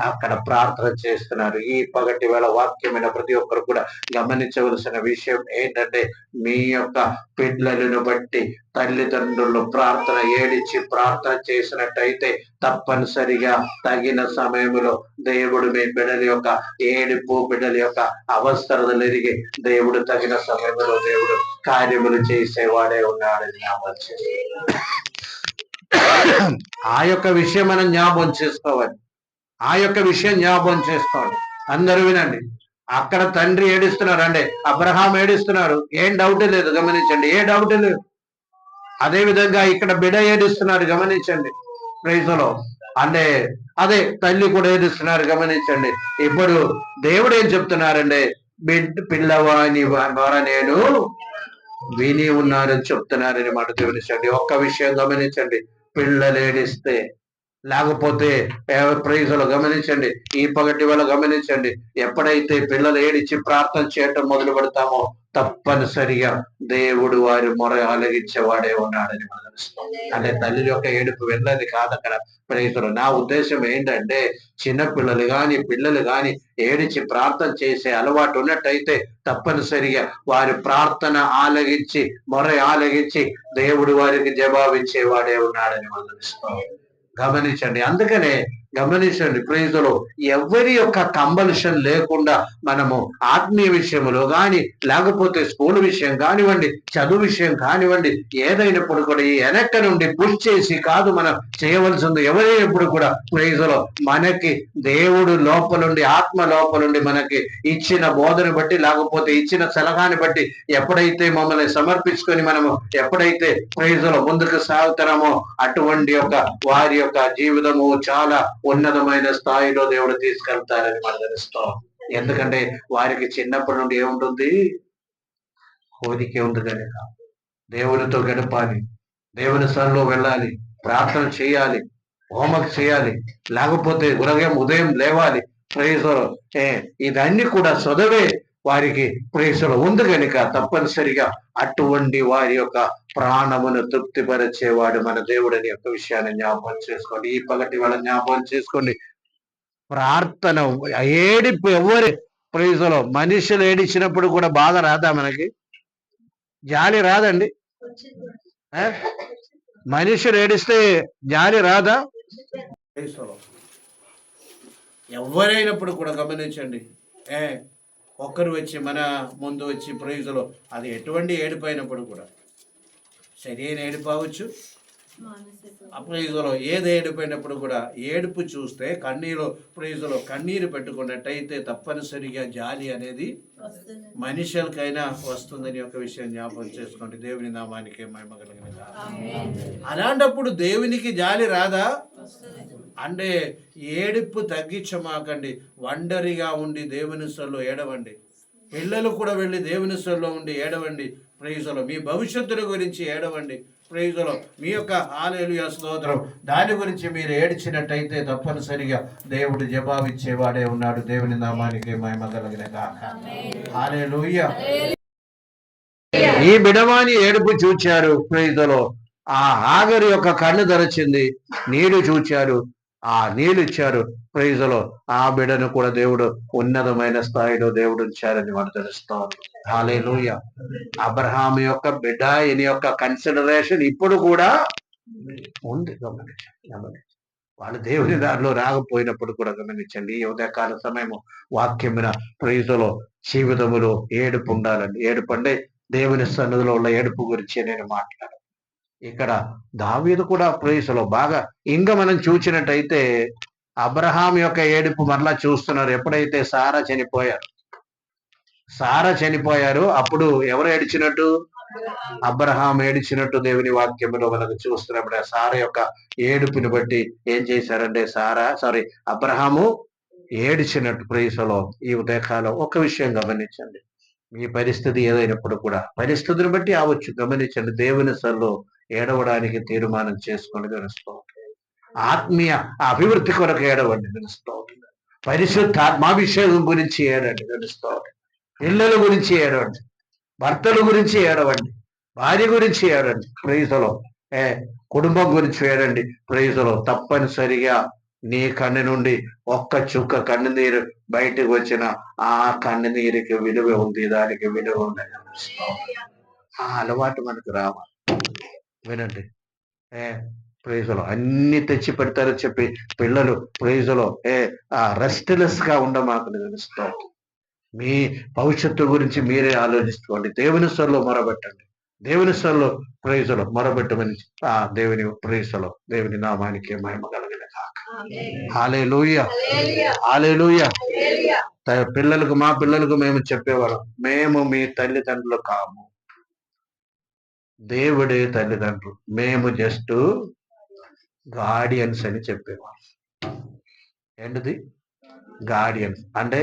అక్కడ ప్రార్థన చేస్తున్నారు. ఈ పగటి వేళ వాక్యమైన ప్రతి ఒక్కరు కూడా గమనించవలసిన విషయం ఏంటంటే, మీ యొక్క పిల్లలను బట్టి తల్లిదండ్రులు ప్రార్థన ఏడిచి ప్రార్థన చేసినట్టయితే తప్పనిసరిగా తగిన సమయంలో దేవుడు మీ బిడ్డల యొక్క ఏడుపు, బిడ్డల యొక్క అవసరతలు ఎరిగి దేవుడు తగిన సమయంలో దేవుడు కార్యములు చేసేవాడే ఉన్నాడని జ్ఞాపకం చేసుకోవాలి. ఆ యొక్క విషయం మనం జ్ఞాపకం చేసుకోవాలి. ఆ యొక్క విషయం జ్ఞాపకం చేసుకోండి. అందరూ వినండి. అక్కడ తండ్రి ఏడుస్తున్నారు అంటే అబ్రహాం ఏడుస్తున్నారు, ఏం డౌట్ లేదు. గమనించండి, ఏ డౌట్ లేదు. అదే విధంగా ఇక్కడ బిడ్డ ఏడుస్తున్నారు, గమనించండి. ప్రైజ్లో అంటే అదే తల్లి కూడా ఏడుస్తున్నారు, గమనించండి. ఇప్పుడు దేవుడు ఏం చెప్తున్నారంటే, పిల్లవాని ద్వారా నేను విని ఉన్నారని చెప్తున్నారని మాట గమనించండి. ఒక్క విషయం గమనించండి, పిల్లలు ఏడిస్తే, లేకపోతే ప్రైజులు గమనించండి, ఈ పగటి వల్ల గమనించండి, ఎప్పుడైతే పిల్లలు ఏడిచి ప్రార్థన చేయటం మొదలు పెడతామో తప్పనిసరిగా దేవుడు వారి మొర ఆలగించేవాడే ఉన్నాడని మనం తెలుస్తాం. అంటే తల్లి యొక్క ఏడుపు వెళ్ళది కాదు అక్కడ. ప్రైజులు నా ఉద్దేశం ఏంటంటే, చిన్నపిల్లలు కానీ పిల్లలు కానీ ఏడిచి ప్రార్థన చేసే అలవాటు ఉన్నట్టయితే తప్పనిసరిగా వారి ప్రార్థన ఆలగించి, మొర ఆలగించి దేవుడు వారికి జవాబిచ్చేవాడే ఉన్నాడని మనం తెలుస్తాం. గమనించండి. అందుకనే గమనించండి, ప్రైజులో ఎవరి యొక్క కంబల్షన్ లేకుండా మనము ఆత్మీయ విషయంలో కానీ, లేకపోతే స్కూల్ విషయం కానివ్వండి, చదువు విషయం కానివ్వండి, ఏదైనప్పుడు కూడా ఈ వెనక్క నుండి పుష్ చేసి కాదు మనం చేయవలసింది. ఎవరైనప్పుడు కూడా ప్రైజులో మనకి దేవుడు లోపలుండి, ఆత్మ లోపలుండి మనకి ఇచ్చిన బోధను బట్టి, లేకపోతే ఇచ్చిన సలహాని బట్టి ఎప్పుడైతే మమ్మల్ని సమర్పించుకొని మనము ఎప్పుడైతే ప్రైజులో ముందుకు సాగుతామో అటువంటి యొక్క వారి యొక్క జీవితము చాలా ఉన్నతమైన స్థాయిలో దేవుడు తీసుకెళ్తారని మనం తెలుస్తాం. ఎందుకంటే వారికి చిన్నప్పటి నుండి ఏముంటుంది? కోరికే ఉంది కనుక దేవునితో గడపాలి, దేవుని సన్నిధిలో వెళ్ళాలి, ప్రార్థన చేయాలి, హోంవర్క్ చేయాలి, లేకపోతే ఉదయం లేవాలి. ప్రేయసులు ఇదన్నీ కూడా చదవే వారికి ప్రేయసులు ఉంది కనుక తప్పనిసరిగా అటువంటి వారి యొక్క ప్రాణమును తృప్తిపరిచేవాడు మన దేవుడని యొక్క విషయాన్ని జ్ఞాపకం చేసుకోండి. ఈ పగటి వాళ్ళ జ్ఞాపకం చేసుకోండి. ప్రార్థన ఏడిపు ఎవరి ప్రేయసులు మనుషులు ఏడిచినప్పుడు కూడా బాధ రాదా? మనకి జాలి రాదండి? మనుషులు ఏడిస్తే జాలి రాదా? ఎవరైనప్పుడు కూడా గమనించండి, ఒక్కరు వచ్చి మన ముందు వచ్చి ప్రైజులో అది ఎటువంటి ఏడుపైనప్పుడు కూడా, సరైన ఏడుపు అవ్వచ్చు, ప్రైజులో ఏది ఏడుపైనప్పుడు కూడా ఏడుపు చూస్తే ప్రైజులో కన్నీరు పెట్టుకున్నట్టయితే తప్పనిసరిగా జాలి అనేది మనుషులకైనా వస్తుందని ఒక విషయం జ్ఞాపకం చేసుకోండి. దేవుని నామానికి మహిమ కలిగిన. అలాంటప్పుడు దేవునికి జాలి రాదా? అంటే ఏడుపు తగ్గించమాకండి, ఒంటరిగా ఉండి దేవుని సన్నిధిలో ఏడవండి. పిల్లలు కూడా వెళ్ళి దేవుని సన్నిధిలో ఉండి ఏడవండి. ప్రైజులో మీ భవిష్యత్తుల గురించి ఏడవండి. ప్రైజులో మీ యొక్క హల్లెలూయా స్తోత్రం దాని గురించి మీరు ఏడ్చినట్టయితే తప్పనిసరిగా దేవుడు జవాబిచ్చేవాడే ఉన్నాడు. దేవుని నామానికి మహిమ కలిగిన గాక. హల్లెలూయా. ఈ బిడవాని ఏడుపు చూచారు. ప్రైజులో ఆ హాగరు యొక్క కన్ను తెరచింది, నీళ్లు చూచారు, ఆ నీళ్ళు ఇచ్చారు. ప్రైజులో ఆ బిడ్డను కూడా దేవుడు ఉన్నతమైన స్థాయిలో దేవుడు ఉంచారని మనం తెలుస్తాం. హల్లెలూయా. అబ్రహాం యొక్క బిడ్డ ఈయన యొక్క కన్సిడరేషన్ ఇప్పుడు కూడా ఉంది. గమనించండి. వాళ్ళు దేవుని దారిలో రాకపోయినప్పుడు కూడా గమనించండి. ఈ ఉదయకాల సమయము వాక్యమున ప్రైజులో జీవితములో ఏడుపు ఉండాలండి. ఏడుపు అంటే దేవుని సన్నిధిలో ఉన్న ఏడుపు గురించి నేను మాట్లాడాను. ఇక్కడ దావీదు కూడా ప్రైజులో బాగా ఇంకా మనం చూసినట్టయితే అబ్రహాం యొక్క ఏడుపు మరలా చూస్తున్నారు. ఎప్పుడైతే సారా చనిపోయారు అప్పుడు ఎవరు ఏడిచినట్టు? అబ్రహాం ఏడిచినట్టు దేవుని వాక్యములో మనకు చూస్తున్నప్పుడు ఆ సారా యొక్క ఏడుపుని బట్టి ఏం చేశారంటే అబ్రహాము ఏడిచినట్టు ప్రేసలో ఈ ఉదయకాలం ఒక విషయం గమనించండి. మీ పరిస్థితి ఏదైనప్పుడు కూడా పరిస్థితిని బట్టి అవచ్చు, గమనించండి. దేవుని సల్లో ఏడవడానికి తీర్మానం చేసుకొని తెలుస్తూ ఆత్మీయ అభివృద్ధి కొరకు ఏడవండి తెలుస్తూ పరిశుద్ధ ఆత్మాభిషేకం గురించి ఏడండి తెలుస్తూ పిల్లల గురించి ఏడవండి, భర్తల గురించి ఏడవండి, భార్య గురించి ఏడండి ప్రైజులో, కుటుంబం గురించి ఏడండి ప్రైజులో. తప్పనిసరిగా నీ కన్ను నుండి ఒక్క చుక్క కన్ను నీరు బయటకు వచ్చిన ఆ కన్ను నీరుకి విలువ ఉంది, దానికి విలువ ఉంది. ఆ అలవాటు మనకు రావాలి. వినండి, ప్రైజులో అన్ని తెచ్చి పెడతారని చెప్పి పిల్లలు ప్రైజులో రెస్ట్లెస్ గా ఉండమాకని తెలుస్తాం. మీ భవిష్యత్తు గురించి మీరే ఆలోచిస్తూండి. దేవుని స్వరంలో మొరబెట్టండి, దేవుని స్వరంలో ప్రైజులో మొరబెట్టమని ఆ దేవుని ప్రైజులో దేవుని నామానికి మహిమ కలిగిన కాక. హల్లెలూయా, హల్లెలూయా. మా పిల్లలకు మేము చెప్పేవాళ్ళం, మేము మీ తల్లిదండ్రులు కాము, దేవుడే తల్లిదండ్రులు, మేము జస్ట్ గార్డియన్స్ అని చెప్పేవాళ్ళం. ఏంటిది గార్డియన్స్ అంటే?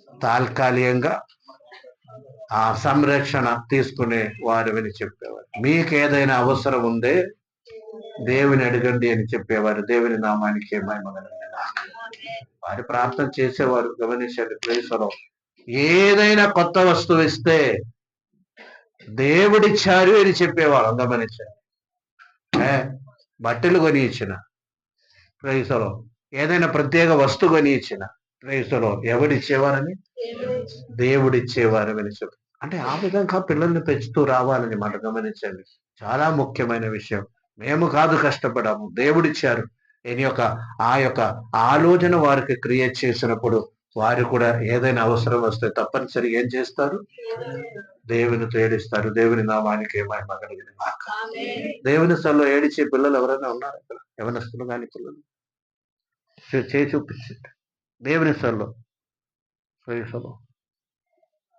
తాత్కాలికంగా ఆ సంరక్షణ తీసుకునే వారు అని చెప్పేవారు. మీకు ఏదైనా అవసరం ఉందే దేవుని అడగండి అని చెప్పేవారు. దేవుని నామానికి మహిమ కలుగును గాక. వారు ప్రార్థన చేసేవారు. గమనించండి ప్రేసలో, ఏదైనా కొత్త వస్తువు ఇస్తే దేవుడిచ్చారు అని చెప్పేవారు. గమనించండి, బట్టలు కొని ఇచ్చిన ప్రేసలో, ఏదైనా ప్రత్యేక వస్తువు కొని ఇచ్చిన ప్రేసలో ఎవడిచ్చేవారని? దేవుడిచ్చేవారు అని చెప్పి, అంటే ఆ విధంగా పిల్లల్ని పెంచుతూ రావాలని మాట. గమనించండి, చాలా ముఖ్యమైన విషయం. మేము కాదు కష్టపడాము, దేవుడిచ్చారు. ఆ యొక్క ఆలోచన వారికి క్రియేట్ చేసినప్పుడు వారు కూడా ఏదైనా అవసరం వస్తే తప్పనిసరిగా ఏం చేస్తారు? దేవుని ఏడిస్తారు. దేవుని నామానికి మహిమ కలిగిన గాక. దేవుని స్థలంలో ఏడిచే పిల్లలు ఎవరైనా ఉన్నారు ఇక్కడ? యవనస్తులు కానీ పిల్లలు చేయి చూపించండి. దేవుని స్థలంలో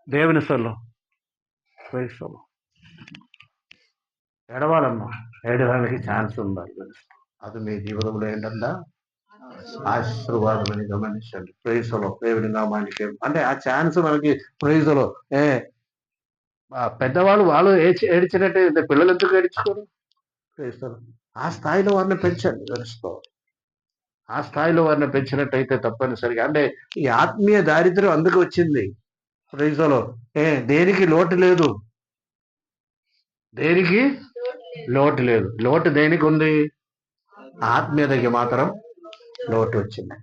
దేవుని స్థలంలో ఏడవాలమ్మా, ఏడవడానికి ఛాన్స్ ఉండాలి. అది మీ జీవితంలో ఏంటంటే ఆశీర్వాదం అని గమనించండి. ప్రైజులో దేవుని నామానికి, అంటే ఆ ఛాన్స్ మనకి ప్రైజులో. పెద్దవాళ్ళు వాళ్ళు ఏడిచినట్టే పిల్లలు ఎందుకు ఏడ్చుకోరు? ప్రైజులో ఆ స్థాయిలో వారిని పెంచండి తెలుసుకోవాలి. ఆ స్థాయిలో వారిని పెంచినట్టయితే తప్పనిసరిగా, అంటే ఈ ఆత్మీయ దారిద్ర్యం అందుకు వచ్చింది. ప్రైజులో దేనికి లోటు లేదు, దేనికి లోటు లేదు. లోటు దేనికి ఉంది? ఆత్మీయతకి మాత్రం లోటు వచ్చింది.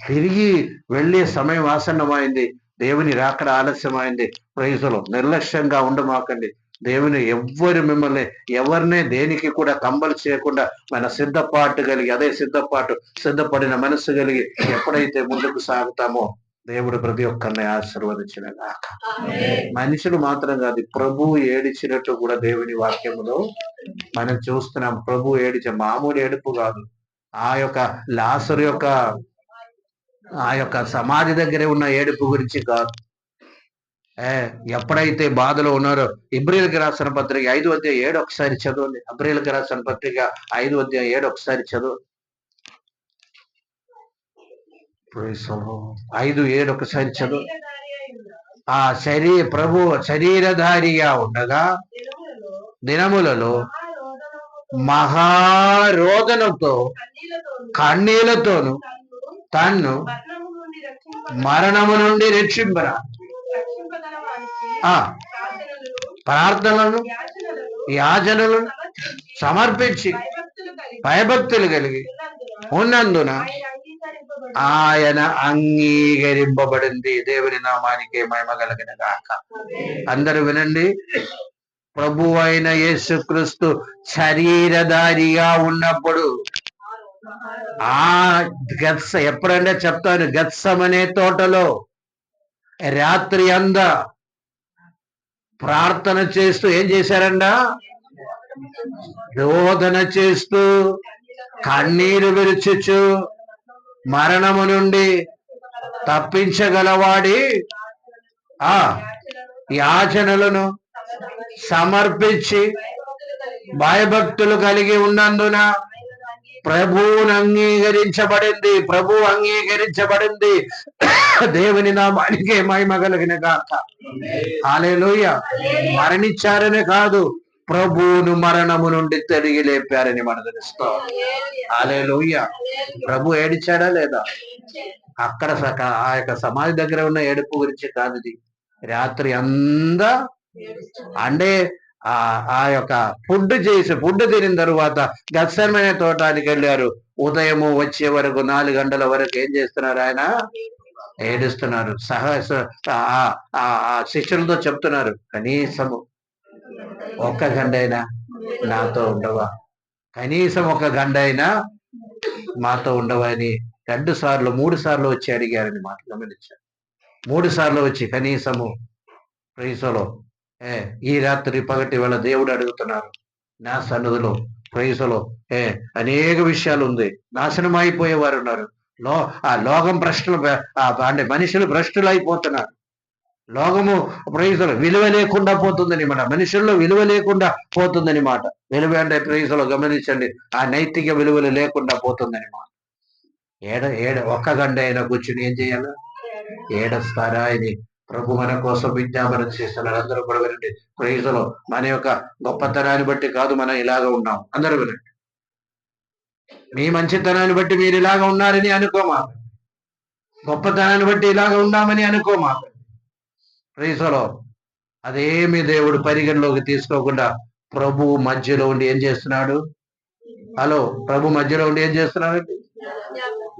తిరిగి వెళ్ళే సమయం ఆసన్నమైంది, దేవుని రాకడ ఆలస్యమైంది. ప్రైజులో నిర్లక్ష్యంగా ఉండమాకండి. దేవుని మిమ్మల్ని ఎవరినే దేనికి కూడా కంబల్ చేయకుండా మన సిద్ధపాటు కలిగి, సిద్ధపడిన మనస్సు కలిగి ఎప్పుడైతే ముందుకు సాగుతామో దేవుడు ప్రతి ఒక్కరిని ఆశీర్వదించిన గాక. మనుషులు మాత్రం కాదు, ప్రభువు ఏడిచినట్టు కూడా దేవుని వాక్యములో మనం చూస్తున్నాం. ప్రభు ఏడిచే మామూలు ఏడుపు కాదు. ఆ యొక్క లాజరు యొక్క సమాధి దగ్గరే ఉన్న ఏడుపు గురించి కాదు. ఎప్పుడైతే బాధలో ఉన్నారో, ఇబ్రీయులకు రాసిన పత్రిక 5:7 ఒకసారి చదవండి. ఇబ్రీయులకు రాసిన పత్రిక 5:7 ఒకసారి చదువు. 5:7 ఒకసారి చదువు. ఆ ప్రభు శరీరధారిగా ఉండగా దినములలో మహారోదనతో కన్నీళ్లతోను తన్ను మరణము నుండి రక్షింపరా ప్రార్థనలను యాచనలను సమర్పించి భయభక్తులు కలిగి ఉన్నందున ఆయన అంగీకరింపబడింది. దేవుని నామానికి మహిమ కలిగిన గాక. అందరూ వినండి, ప్రభు అయిన యేసుక్రీస్తు శరీరధారిగా ఉన్నప్పుడు ఆ ఎప్పుడంటే చెప్తాను, గత్సమనే తోటలో రాత్రి అందా ప్రార్థన చేస్తూ ఏం చేశారంట? రోదన చేస్తూ కన్నీరు విరుచుచు మరణము నుండి తప్పించగలవాడి ఆ యాచనలను సమర్పించి భయభక్తులు కలిగి ఉన్నందున ప్రభువును అంగీకరించబడింది. దేవుని నామానికి మహిమ కలిగిన గాక. హల్లెలూయా. మరణించారనే కాదు, ప్రభువును మరణము నుండి తిరిగి లేపారని మనం తెలుస్తాం. హల్లెలూయా. ప్రభు ఏడిచాడా లేదా? అక్కడ ఆ యొక్క సమాధి దగ్గర ఉన్న ఏడుపు గురించి కాదు ఇది. రాత్రి అంతా అంటే ఆ యొక్క ఫుడ్ తినిన తరువాత గత్సేమనే తోటానికి వెళ్ళారు. ఉదయము వచ్చే వరకు 4 గంటల వరకు ఏం చేస్తున్నారు? ఆయన ఏడుస్తున్నారు. శిష్యులతో చెప్తున్నారు, కనీసము ఒక్క గంట అయినా నాతో ఉండవా, కనీసం ఒక గంట అయినా మాతో ఉండవా అని 2 సార్లు 3 సార్లు వచ్చి అడిగారని మాట గమనించారు. 3 సార్లు వచ్చి కనీసము ప్రైసలో ఈ రాత్రి పగటి వేళ దేవుడు అడుగుతున్నారు నా సన్నిధిలో. ప్రైసలో అనేక విషయాలు ఉంది. నాశనం అయిపోయేవారు ఉన్నారు. లోకం భ్రష్టులు, అంటే మనుషులు భ్రష్టులు అయిపోతున్నారు. లోకము ప్రైజులు విలువ లేకుండా పోతుందని మాట, మనుషుల్లో విలువ లేకుండా పోతుందని మాట. విలువ అంటే ప్రైజులు గమనించండి, ఆ నైతిక విలువలు లేకుండా పోతుందని మాట. ఒక్క గంట అయినా కూర్చుని ఏం చేయాలి? ఏడస్తారా? ఇది ప్రభు మన కోసం విజ్ఞాపన చేస్తున్నారు. అందరూ కూడా వినండి. ప్రైజులు మన యొక్క గొప్పతనాన్ని బట్టి కాదు మనం ఇలాగ ఉన్నాం. అందరూ వినండి. మీ మంచితనాన్ని బట్టి మీరు ఇలాగ ఉన్నారని అనుకోమాక, గొప్పతనాన్ని బట్టి ఇలాగ ఉన్నామని అనుకోమాక. ప్రైజులో అదేమి దేవుడు పరిగణలోకి తీసుకోకుండా ప్రభు మధ్యలో ఉండి ఏం చేస్తున్నాడు? ప్రభు మధ్యలో ఉండి ఏం చేస్తున్నాడు?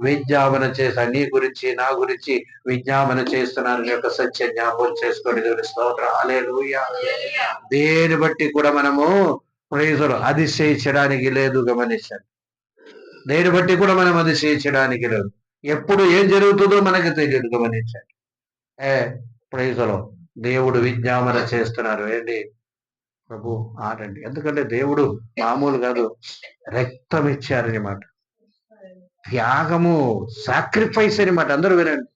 విజ్ఞాపన చేశాను. నీ గురించి నా గురించి విజ్ఞాపన చేస్తున్నాను యొక్క సత్య జ్ఞాపకం చేసుకోండి. దేవుని స్తోత్రం. హల్లెలూయా. దేని బట్టి కూడా మనము ప్రైజులు అతిశయించడానికి లేదు. గమనించండి, దేని బట్టి కూడా మనం అతిశయించడానికి లేదు. ఎప్పుడు ఏం జరుగుతుందో మనకు తెలియదు. గమనించండి. ప్రైజులు దేవుడు విజ్ఞాపన చేస్తున్నారు. ఏంటి? ప్రభు ఆడండి. ఎందుకంటే దేవుడు మామూలు కాదు, రక్తం ఇచ్చారని మాట. త్యాగము, సాక్రిఫైస్ అని మాట. అందరూ వినండి.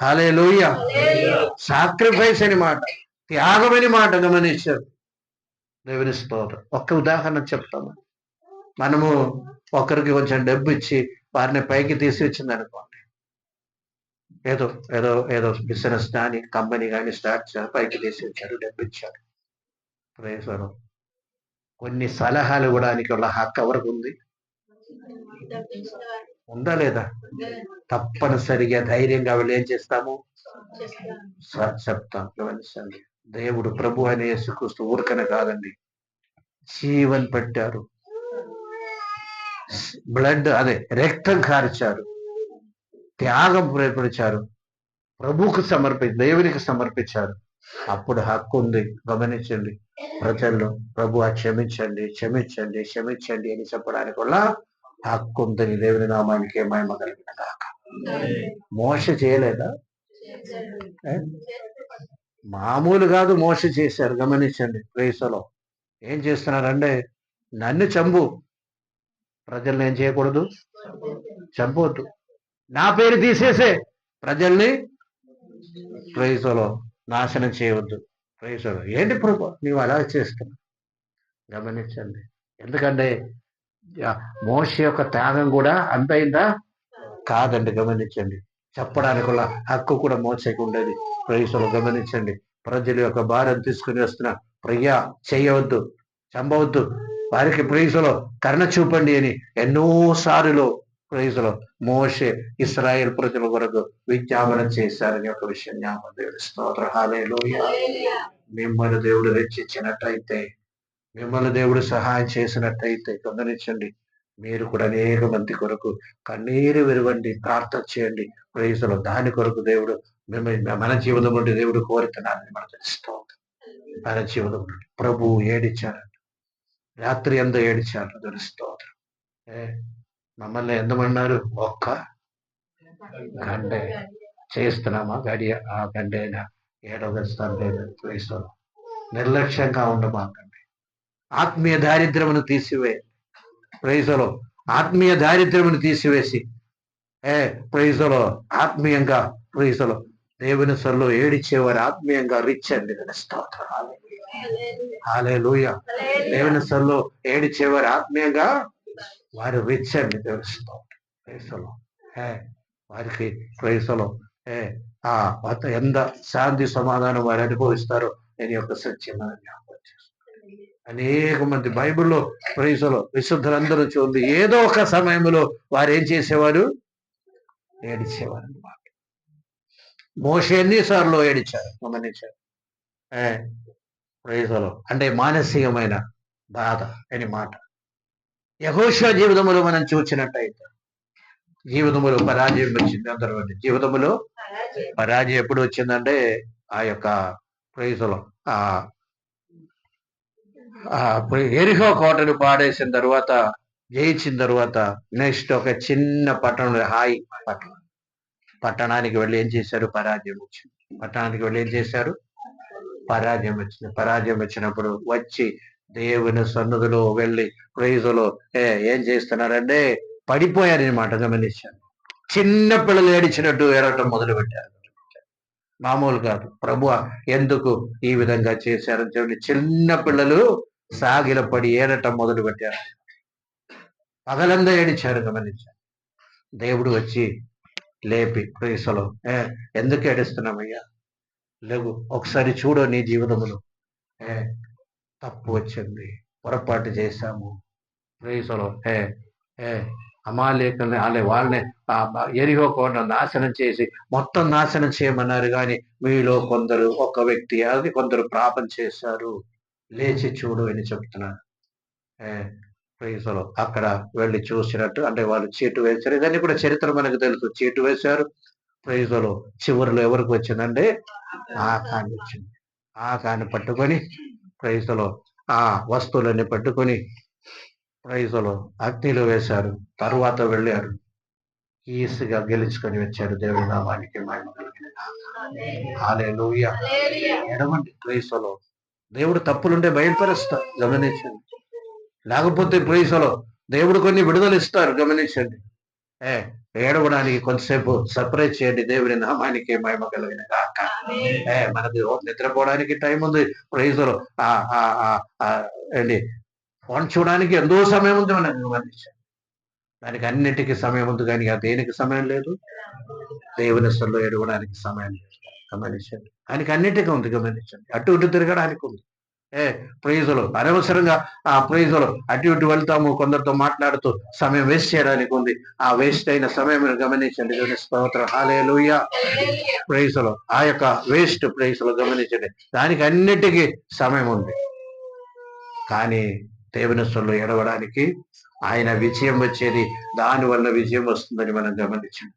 హల్లెలూయా. సాక్రిఫైస్ అని మాట, త్యాగం అని మాట. గమనించారు. దేవుని స్తోత్రం. ఒక్క ఉదాహరణ చెప్తాము. మనము ఒకరికి కొంచెం డబ్బు ఇచ్చి వారిని పైకి తీసుకొచ్చింది అనుకోండి. ఏదో ఏదో ఏదో బిజినెస్ కానీ కంపెనీ కానీ స్టార్ట్ చేశారు, పైకి తీసుకొచ్చారు, డబ్బు ఇచ్చారు. ప్రేసరు కొన్ని సలహాలు ఇవ్వడానికి వాళ్ళ హక్కు ఎవరికి ఉంది? ఉందా లేదా? తప్పనిసరిగా ధైర్యంగా వాళ్ళు ఏం చేస్తాము? చెప్తాం. గమనించండి. దేవుడు ప్రభు అనే యేసుక్రీస్తు ఊరికనే కాదండి, జీవన్ పెట్టారు, బ్లడ్ రక్తం కార్చారు, త్యాగం ప్రకటించారు, ప్రభువుకు దేవునికి సమర్పించారు. అప్పుడు హక్కు ఉంది. గమనించండి. ప్రజల్లో ప్రభు క్షమించండి క్షమించండి క్షమించండి అని చెప్పడానికి వల్ల హక్కు ఉందని దేవుని నామానికి మహిమ కలిగిన గాక. మోస చేయలేదా? మామూలు కాదు, మోస చేశారు. గమనించండి. ప్రేసలో ఏం చేస్తున్నారంటే, నన్ను చంపు, ప్రజల్ని ఏం చేయకూడదు? చంపవద్దు. నా పేరు తీసేసే, ప్రజల్ని ప్రేసలో నాశనం చేయవద్దు. ప్రేసలో ఏంటి ప్రభు నీవు అలా చేస్తున్నా? గమనించండి. ఎందుకంటే మోషే యొక్క త్యాగం కూడా అంతైందా? కాదండి. గమనించండి. చెప్పడానికి హక్కు కూడా మోసేకి ఉండేది. ప్రైజులు గమనించండి. ప్రజల యొక్క భారం తీసుకుని వస్తున్న ప్రియా చేయవద్దు, చంపవద్దు, వారికి ప్రైజులో కరుణ చూపండి అని ఎన్నోసార్లు ప్రైజులో మోషే ఇశ్రాయేల్ ప్రజల కొరకు విజ్ఞాపన చేశారని ఒక విషయం జ్ఞాపకం. దేవుని స్తోత్రం. హల్లెలూయా. మిమ్మల్ని దేవుడు రక్షించినట్టయితే, మిమ్మల్ని దేవుడు సహాయం చేసినట్టయితే గమనించండి, మీరు కూడా అనేక మంది కొరకు కన్నీరు విరవండి, ప్రార్థన చేయండి. ప్రైజులో దాని కొరకు దేవుడు మన జీవితం నుండి దేవుడు కోరుతున్నారని మనకు తెలుస్తూ ఉంది. ఆయన జీవితంలో ప్రభు ఏడిచారు, రాత్రి ఎందు ఏడిచారు. స్తోత్రం. మమ్మల్ని ఎంతమన్నారు? ఒక్క గంట చేస్తున్నామా గడియ, ఆ గంట అయినా ఏడవస్తాను లేదు. నిర్లక్ష్యంగా ఉండమాకండి. ఆత్మీయ దారిద్ర్యమును తీసివే ప్రైజలో, ఆత్మీయ దారిద్ర్యమును తీసివేసి ప్రైజలో ఆత్మీయంగా ప్రైజలో దేవుని సొల్లో ఏడిచేవారు ఆత్మీయంగా రిచ్ అండి. స్తోత్రం. హల్లెలూయా. దేవుని సొల్లో ఏడిచేవారు ఆత్మీయంగా వారు రిచ్ అండి. దేవుని స్తోత్రం. ప్రైజలో వారికి ప్రైజలో ఎంత శాంతి సమాధానం వారు అనుభవిస్తారో నేను యొక్క సత్యం జ్ఞాపకం చేస్తాను. అనేక మంది బైబిల్లో ప్రైజలో విశుద్ధులందరూ చూడండి, ఏదో ఒక సమయంలో వారు ఏం చేసేవారు? ఏడిచేవారు అన్నమాట. మోషే ఎన్నిసార్లు ఏడిచారు గమనించారు. ప్రైజలో అంటే మానసికమైన బాధ అని మాట. యెహోషువ జీవితంలో మనం చూసినట్టయితే జీవితంలో పరాజయం వచ్చింది. అందరూ జీవితంలో పరాజయం ఎప్పుడు వచ్చిందంటే ఆ యొక్క ప్రైజలో ఎరిహో కోటను పాడేసిన తర్వాత, జయించిన తర్వాత నెక్స్ట్ ఒక చిన్న పట్టణం, హాయి పట్టణానికి వెళ్ళి ఏం చేశారు? పరాజయం వచ్చింది. పట్టణానికి వెళ్ళి ఏం చేశారు? పరాజయం వచ్చింది. పరాజయం వచ్చినప్పుడు వచ్చి దేవుని సన్నిధిలో వెళ్ళి ప్రైజులో ఏం చేస్తున్నారంటే పడిపోయారనమాట. గమనించారు. చిన్న పిల్లలు ఏడిచినట్టు ఏడవటం మొదలు పెట్టారు. మామూలు కాదు. ప్రభు ఎందుకు ఈ విధంగా చేశారని చెప్పి చిన్న పిల్లలు సాగిలపడి ఏడటం మొదలు పెట్టారు. పగలందా ఏడిచారు. గమనించారు. దేవుడు వచ్చి లేపి ప్రేసలో ఎందుకు ఏడుస్తున్నామయ్యా? లేవు, ఒకసారి చూడు నీ జీవితంలో తప్పు వచ్చింది, పొరపాటు చేశాము. ప్రేసలో అమాలేకుల్ని వాళ్ళని ఎరిహో కోటను నాశనం చేసి మొత్తం నాశనం చేయమన్నారు. కానీ మీలో కొందరు, ఒక వ్యక్తి అది కొందరు పాపం చేశారు, లేచి చూడు అని చెప్తున్నారు. ప్రైజులో అక్కడ వెళ్ళి చూసినట్టు అంటే వాళ్ళు చీటు వేశారు. ఇదన్నీ కూడా చరిత్ర మనకు తెలుసు. చీటు వేశారు. ప్రైజులో చివరిలో ఎవరికి వచ్చిందంటే ఆకాన్ని వచ్చింది. ఆకాన్ని పట్టుకొని ప్రైజులో ఆ వస్తువులన్నీ పట్టుకొని ప్రైజులో అగ్నిలో వేశారు. తరువాత వెళ్ళారు, ఈజీగా గెలుచుకొని వచ్చారు. దేవుని నామానికి మహిమ కలిగిన హల్లెలూయా. ఎడమండి ప్రైజులో దేవుడు తప్పులుంటే బయలుపరుస్తారు. గమనించండి. లేకపోతే ప్రైజులో దేవుడు కొన్ని విడుదల ఇస్తారు. గమనించండి. ఏడవడానికి కొంతసేపు సపరేట్ చేయండి. దేవుని నామానికి మహిమ కలిగిన గాక. మనకి నిద్రపోవడానికి టైం ఉంది. ప్రైజులో ఏంటి ఫోన్ చూడడానికి ఎంతో సమయం ఉంది మనకు. గమనించండి. దానికి అన్నిటికీ సమయం ఉంది, కానీ దేనికి సమయం లేదు? దేవుని సొల్లో ఏడవడానికి సమయం లేదు. గమనించండి. ఆయనకి అన్నిటికీ ఉంది. గమనించండి. అటు ఇటు తిరగడానికి ఉంది. ప్రైజులు అనవసరంగా ఆ ప్రైజులు అటు ఇటు వెళ్తాము, కొందరితో మాట్లాడుతూ సమయం వేస్ట్ చేయడానికి ఉంది. ఆ వేస్ట్ అయిన సమయం గమనించండి. స్తోత్రం. హల్లెలూయా. ప్రైజులు ఆ యొక్క వేస్ట్ ప్రైజులు గమనించండి. దానికి అన్నిటికీ సమయం ఉంది, కానీ దేవుని సొల్లో ఏడవడానికి ఆయన విజయం వచ్చేది, దానివల్ల విజయం వస్తుందని మనం గమనించండి.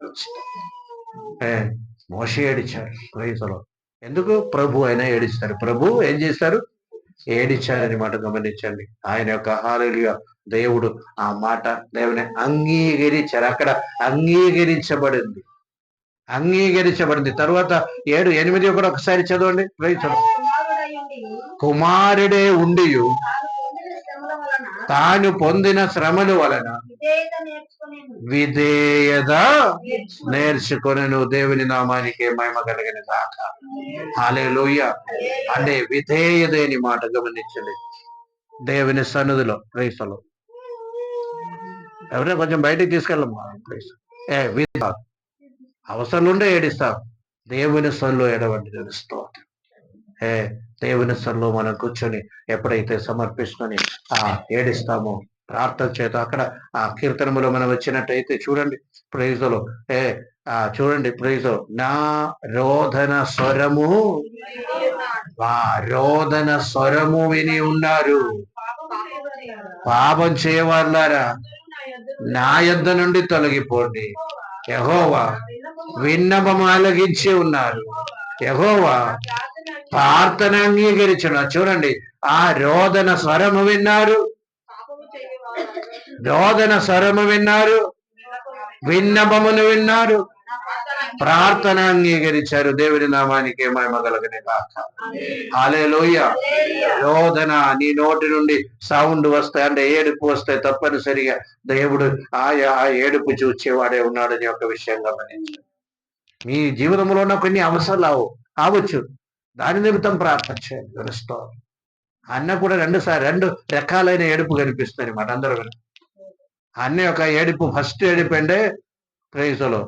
మోషే ఏడిచారు. ప్రైజులు ఎందుకు? ప్రభు అయినా ఏడిస్తారు. ప్రభు ఏం చేస్తారు? ఏడిచారని మాట గమనించండి. ఆయన యొక్క హల్లెలూయా దేవుడు ఆ మాట దేవుని అంగీకరించారు. అక్కడ అంగీకరించబడింది. తర్వాత 7, 8 కూడా ఒకసారి చదవండి. కుమారుడే ఉండి తాను పొందిన శ్రమల వలన విధేయత నేర్చుకొనెను. దేవుని నామానికి మహిమ కలిగిన గాక. హల్లెలూయా. అంటే విధేయత అని మాట గమనించండి. దేవుని సన్నిధిలో ప్రైజులో ఎవరైనా కొంచెం బయటికి తీసుకెళ్ళమ్మా ప్రైజ్. అవసరం ఉండే ఏడిస్తాం. దేవుని సన్నిధిలో ఏడవండి. తెలుస్తూ దేవుని సన్నిధిలో మనం కూర్చొని ఎప్పుడైతే సమర్పిస్తుని ఏడిస్తామో ప్రార్థన చేత అక్కడ ఆ కీర్తనములో మనం వచ్చినట్టయితే చూడండి. ప్రైజులో చూడండి. ప్రైజు నా రోదన స్వరము విని ఉన్నారు. పాపం చేయవాళ్ళారా నా యొద్ద నుండి తొలగిపోండి. యెహోవా విన్నపం ఆలకించి ఉన్నారు. యెహోవా ప్రార్థన అంగీకరించిన. చూడండి, ఆ రోదన స్వరము విన్నారు, రోదన స్వరము విన్నారు, విన్నపమును విన్నారు, ప్రార్థన అంగీకరించారు. దేవుని నామానికి మహిమ కలుగును గాక. హల్లెలూయా. రోదన, నీ నోటి నుండి సౌండ్ వస్తాయి అంటే ఏడుపు వస్తాయి, తప్పనిసరిగా దేవుడు ఆ ఏడుపు చూచేవాడే ఉన్నాడని ఒక విషయం గమనించండి. మీ జీవితంలో ఉన్న కొన్ని అవసరాలు కావచ్చు, దాని నిమిత్తం ప్రార్థన చేయండి. తెలుస్తాం అన్న కూడా రెండు రకాలైన ఏడుపు కనిపిస్తుంది అనమాట. అందరూ అన్న యొక్క ఏడుపు, ఫస్ట్ ఏడుపు అంటే ప్రైజులో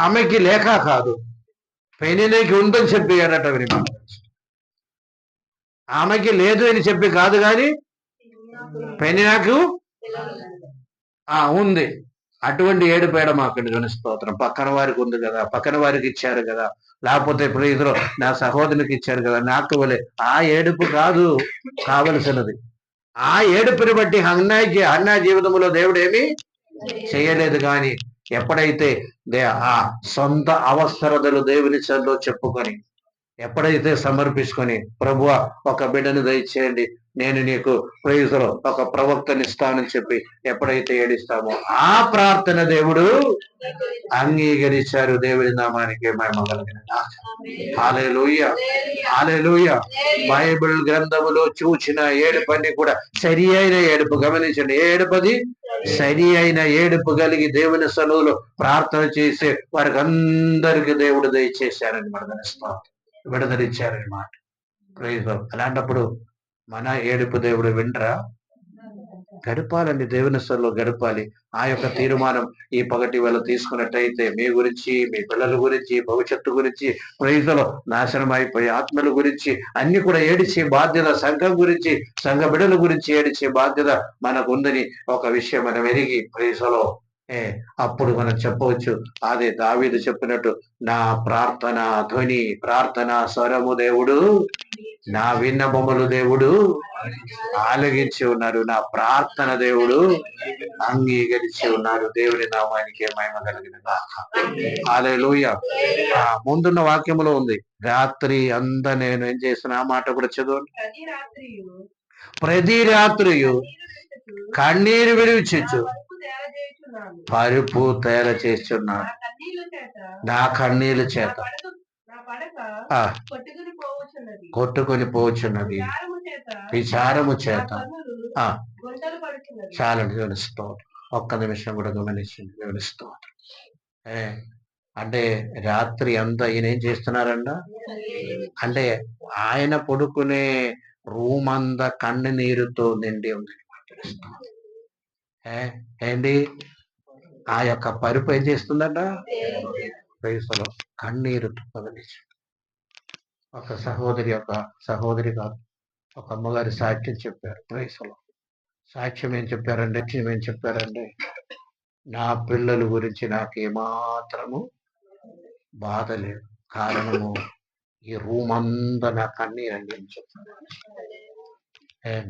ఆమెకి లేక కాదు, పెనినేకి ఉందని చెప్పి ఏడట విని, ఆమెకి లేదు అని చెప్పి కాదు, కానీ పెనినాకు ఉంది. అటువంటి ఏడుపు ఏడమాకండి. దేవుని స్తోత్రం. పక్కన వారికి ఉంది కదా, పక్కన వారికి ఇచ్చారు కదా, లేకపోతే ఇప్పుడు ఇద్దరు నా సహోదరునికి ఇచ్చారు కదా, నాకు వలే ఆ ఏడుపు కాదు కావలసినది. ఆ ఏడుపుని బట్టి హన్నా జీవితంలో దేవుడు ఏమీ చేయలేదు. కానీ ఎప్పుడైతే ఆ సొంత అవసరతలు దేవుని చెందో చెప్పుకొని, ఎప్పుడైతే సమర్పించుకొని, ప్రభువా ఒక బిడ్డను దయచేయండి, నేను నీకు ప్రైజులో ఒక ప్రవక్తని ఇస్తానని చెప్పి ఎప్పుడైతే ఏడిస్తామో ఆ ప్రార్థన దేవుడు అంగీకరించారు. దేవుడి నామానికి మహిమ కలుగును గాక. హల్లెలూయా, హల్లెలూయా. బైబిల్ గ్రంథములో చూచిన ఏడుపని కూడా సరి అయిన ఏడుపు. గమనించండి, ఏడుపది సరి అయిన ఏడుపు కలిగి దేవుని సన్నిధిలో ప్రార్థన చేసే వారికి అందరికి దేవుడు దయచేశారని మనం గమనిస్తాం, విడుదలిచ్చారనమాట. అలాంటప్పుడు మన ఏడుపు దేవుడు వింటరా? గడపాలండి, దేవుని సన్నిధిలో గడపాలి. ఆ యొక్క తీర్మానం ఈ పగటి వేళ తీసుకున్నట్టయితే మీ గురించి, మీ పిల్లల గురించి, భవిష్యత్తు గురించి, ప్రైజులో నాశనం అయిపోయే ఆత్మల గురించి అన్ని కూడా ఏడిచే బాధ్యత, సంఘం గురించి, సంఘ బిడ్డల గురించి ఏడిచే బాధ్యత మనకు ఉందని ఒక విషయం మనం ఎరిగి ప్రైజులో అప్పుడు మనం చెప్పవచ్చు, అదే దావీదు చెప్పినట్టు, నా ప్రార్థన ధ్వని, ప్రార్థన స్వరము దేవుడు, నా విన్నపములు దేవుడు ఆలగించి ఉన్నారు, నా ప్రార్థన దేవుడు అంగీకరించి ఉన్నారు. దేవుని నామానికి మహిమ కలిగిన గాక. హల్లెలూయా. ముందున్న వాక్యములో ఉంది, రాత్రి అంతా నేను ఏం చేస్తున్నా, ఆ మాట కూడా చదవండి. ప్రతి రాత్రియు కన్నీరు విడిచిచ్చు పరుపు తేల చేస్తున్నాడు, నా కన్నీళ్ళ చేత కొట్టుకొని పోవచ్చున్నది, విచారము చేత చాలండి. వివరిస్తూ ఒక్క నిమిషం కూడా గమనించండి. వివరిస్తూ అంటే రాత్రి అంతా ఈయన ఏం చేస్తున్నారంట అంటే ఆయన పడుకునే రూమ్ అంతా కన్ను నీరుతో నిండి ఉంది. ఏంటి ఆ యొక్క పరుపు ఏం చేస్తుందంట, వయసులో కన్నీరుతో గమనించు. ఒక సహోదరి కాదు, ఒక అమ్మగారి సాక్ష్యం చెప్పారు. వయసులో సాక్ష్యం ఏం చెప్పారంటే నా పిల్లల గురించి నాకు ఏమాత్రము బాధ లేదు, కారణము ఈ రూమ్ అంతా నా కన్నీరండి అని చెప్పారు.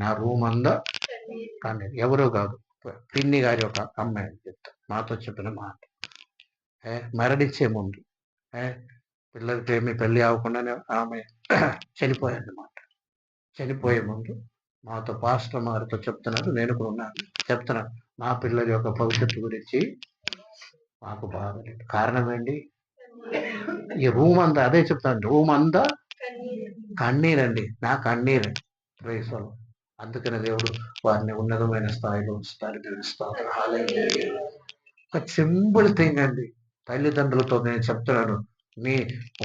నా రూమ్ అంతా కన్నీరు. ఎవరో కాదు, పిన్ని గారి ఒక అమ్మాయి అని చెప్తా మాతో చెప్పిన మాట. మరణించే ముందు పిల్లలకి ఏమి పెళ్లి అవ్వకుండానే ఆమె చనిపోయారన్నమాట. చనిపోయే ముందు మాతో పాస్టర్ గారితో చెప్తున్నారు, నేను కూడా ఉన్నాను, చెప్తున్నాను, మా పిల్లల యొక్క భవిష్యత్తు గురించి మాకు బాధ లేదు. కారణం ఏంటి, ఈ రూమ్ అంతా, అదే చెప్తాను, రూమ్ అంతా కన్నీరండి, నా కన్నీరు. ప్రైజులో అందుకనే దేవుడు వారిని ఉన్నతమైన స్థాయిలో ఉంచుతారు. దేవుడిస్తారు. ఒక సింపుల్ థింగ్ అండి. తల్లిదండ్రులతో నేను చెప్తున్నాను, మీ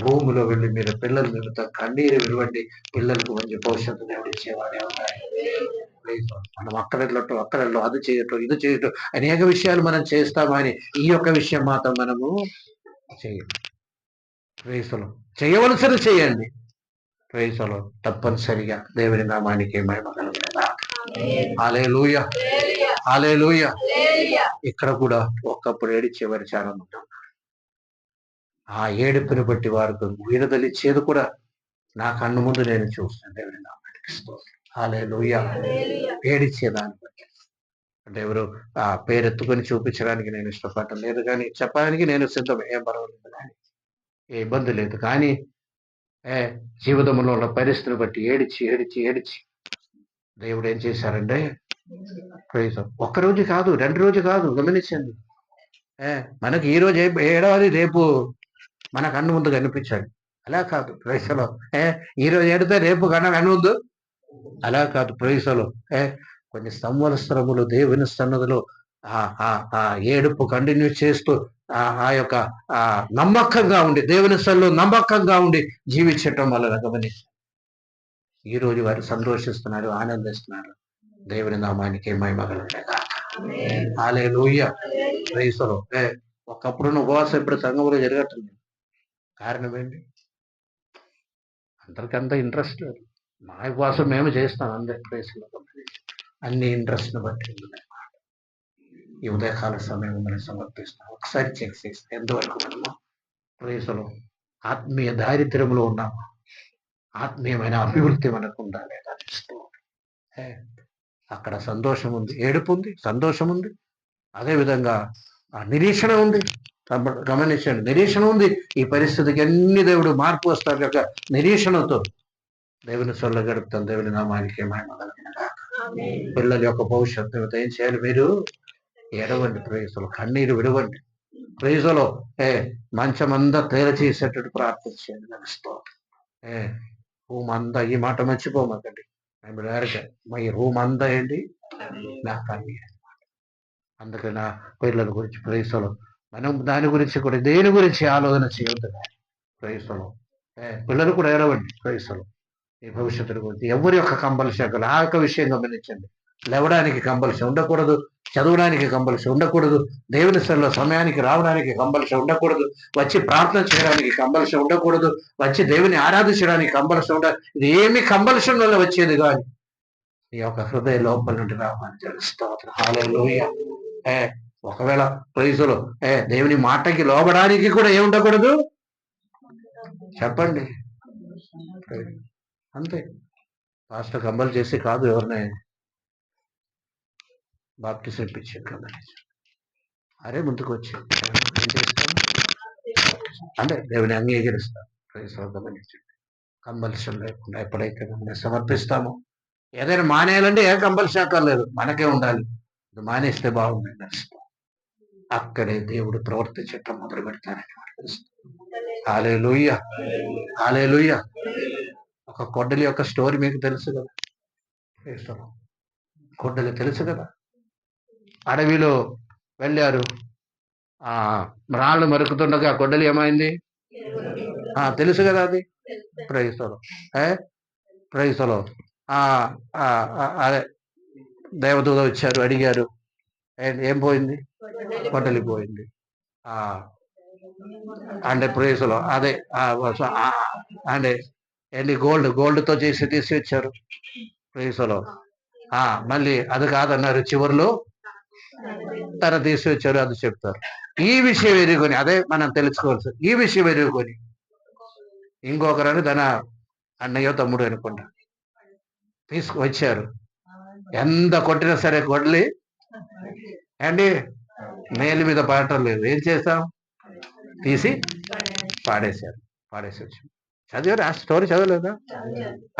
రూములో వెళ్ళి మీరు పిల్లల నిమిత్తం కన్నీరు విలువండి, పిల్లలకు మంచి భవిష్యత్తు దేవుడు ఇచ్చేవాడే ఉన్నాయి. మనం అక్కడెళ్ళటం అది చేయటం ఇది చేయటం అనేక విషయాలు మనం చేస్తామని ఈ యొక్క విషయం మాత్రం మనము చేయటం చేయవలసిన చేయండి. ప్రైజులో తప్పనిసరిగా దేవుని నామానికి మహిమ కలుగును. హల్లెలూయా, హల్లెలూయా. ఇక్కడ కూడా ఒకప్పుడు ఏడిచేవారు చాలా మంది. ఆ ఏడుపుని బట్టి వారికి విడుదలిచ్చేది కూడా నా కన్ను ముందు నేను చూస్తాను. దేవుని నామానికి స్తోత్రం. హల్లెలూయా. ఏడిచేదాన్ని బట్టి అంటే ఎవరు ఆ పేరెత్తుకొని చూపించడానికి నేను ఇష్టపడటం లేదు, కానీ చెప్పడానికి నేను సిద్ధమే, ఏం పర్వాలేదు, కానీ ఏ ఇబ్బంది లేదు. కానీ ఏ జీవితంలో ఉన్న పరిస్థితిని బట్టి ఏడిచి ఏడిచి ఏడిచి దేవుడు ఏం చేశారంటే ఒక్క రోజు కాదు, 2 రోజు కాదు, గమనించండి. మనకి ఈ రోజు ఏడవది, రేపు మన కన్ను ముందు కనిపించాలి. అలా కాదు ప్రైసలో. ఈ రోజు ఏడితే రేపు కన్ను ముందు అలా కాదు ప్రైసలో. కొన్ని సంవత్సరములు దేవుని సన్నదిలో ఏడుపు కంటిన్యూ చేస్తూ ఆ యొక్క నమ్మకంగా ఉండి, దేవుని సన్నిధిలో నమ్మకంగా ఉండి జీవించటం వలన గమనించి ఈ రోజు వారు సంతోషిస్తున్నారు, ఆనందిస్తున్నారు. దేవుని నామానికి మహిమ కలుగుగాక. హల్లెలూయా. ప్రైసలో. ఒకప్పుడున్న ఉపవాసం ఇప్పుడు సంఘంలో జరగట్లేదు. కారణం ఏంటి? అందరికంత ఇంట్రెస్ట్ లేదు. మా ఉపవాసం మేము చేస్తాం అందరి ప్రైస్లో. అన్ని ఇంట్రెస్ట్ని బట్టి ఈ ఉదయకాల సమయం మనం సమర్పిస్తాం. ఒకసారి చెక్ చేస్తే ఎంతవరకు మనము ప్రైస్లో ఆత్మీయ దారిద్ర్యంలో ఉన్నాము, ఆత్మీయమైన అభివృద్ధి మనకు ఉండాలి. అక్కడ సంతోషం ఉంది, ఏడుపు ఉంది, సంతోషం ఉంది, అదేవిధంగా నిరీక్షణ ఉంది. గమనించండి, నిరీక్షణ ఉంది. ఈ పరిస్థితికి అన్ని దేవుడు మార్పు వస్తారు యొక్క నిరీక్షణతో దేవుని సొల్ల గడుపుతాం. దేవుని నామానికి మహిమ కలుగుగాక. పిల్లల యొక్క భవిష్యత్తు ఏం చేయాలి? మీరు ఏడవండి ప్రేయసులు, కన్నీరు విడవండి ప్రేయసులో. మంచమంతా తేలచేసేటట్టు ప్రార్థన చేయండి. నడుస్తాం రూమ్ అంతా, ఈ మాట మర్చిపోమాకండి. ఈ రూమ్ అంతా ఏంటి? నా కన్నీరు. అందుకే నా పిల్లల గురించి ప్రేయసులు మనం దాని గురించి కూడా, దేని గురించి ఆలోచన చేయొద్దు ప్రేయసులు. పిల్లలు కూడా ఏడవండి ప్రేయసులు. ఈ భవిష్యత్తు గురించి ఎవరి యొక్క కంపల్షన్, ఆ యొక్క విషయం గమనించండి. లేవడానికి కంపల్షన్ ఉండకూడదు, చదవడానికి కంపల్షన్ ఉండకూడదు, దేవుని సన్నిధిలో సమయానికి రావడానికి కంపల్షన్ ఉండకూడదు, వచ్చి ప్రార్థన చేయడానికి కంపల్షన్ ఉండకూడదు, వచ్చి దేవుని ఆరాధించడానికి కంపల్షన్ ఉండదు. ఇది ఏమి కంపల్షన్ వల్ల వచ్చేది కాదు, ఈ యొక్క హృదయ లోపల నుండి రావాలని తెలుస్తుంది. హల్లెలూయా. ఒకవేళ ప్రైజులు దేవుని మాటకి లోబడానికి కూడా ఏముండకూడదు చెప్పండి. అంతే. పాస్టర్ కంపల్ చేసి కాదు ఎవరిని బాప్టిజం ఇప్పించాడు కదా. అరే ముందుకు వచ్చి ఏం చేస్తాం అంటే దేవుని అంగీకరిస్తాం. గమనించండి, కంపల్షన్ లేకుండా ఎప్పుడైతే మనం సమర్పిస్తామో, ఏదైనా మానేయాలంటే ఏ కంపల్షన్ అక్కర్లేదు, మనకే ఉండాలి. ఇది మానేస్తే బాగుంది నడుస్తాం. అక్కడే దేవుడు ప్రవర్తించటం మొదలు పెడతానని హల్లెలూయా. హల్లెలూయా. ఒక కొడ్డలి యొక్క స్టోరీ మీకు తెలుసు కదా. కొడ్డలి తెలుసు కదా. అడవిలో వెళ్ళారు, రాళ్ళు మరుకుతుండగా కొడ్డలి ఏమైంది తెలుసు కదా. అది ప్రైస్తలో ప్రైస్తలో అదే దేవదూత వచ్చారు, అడిగారు, ఏం పోయింది? కొడ్డలి పోయింది. అంటే ప్రైస్లో అదే అంటే ఏంటి, గోల్డ్తో చేసి తీసుకొచ్చారు ప్రైస్లో. మళ్ళీ అది కాదన్నారు, చివరిలో తన తీసుకొచ్చారు, అది చెప్తారు. ఈ విషయం ఎరుగుకొని, అదే మనం తెలుసుకోవాల్సి, ఈ విషయం ఎరుగుకొని ఇంకొకరని తన అన్నయ్యో తమ్ముడు అనుకుంటా తీసుకువచ్చారు. ఎంత కొట్టినా సరే కొడలి అండి మేలు మీద పడటం లేదు. ఏం చేస్తాం? తీసి పాడేసి వచ్చి చదివారు. ఆ స్టోరీ చదవలేదా?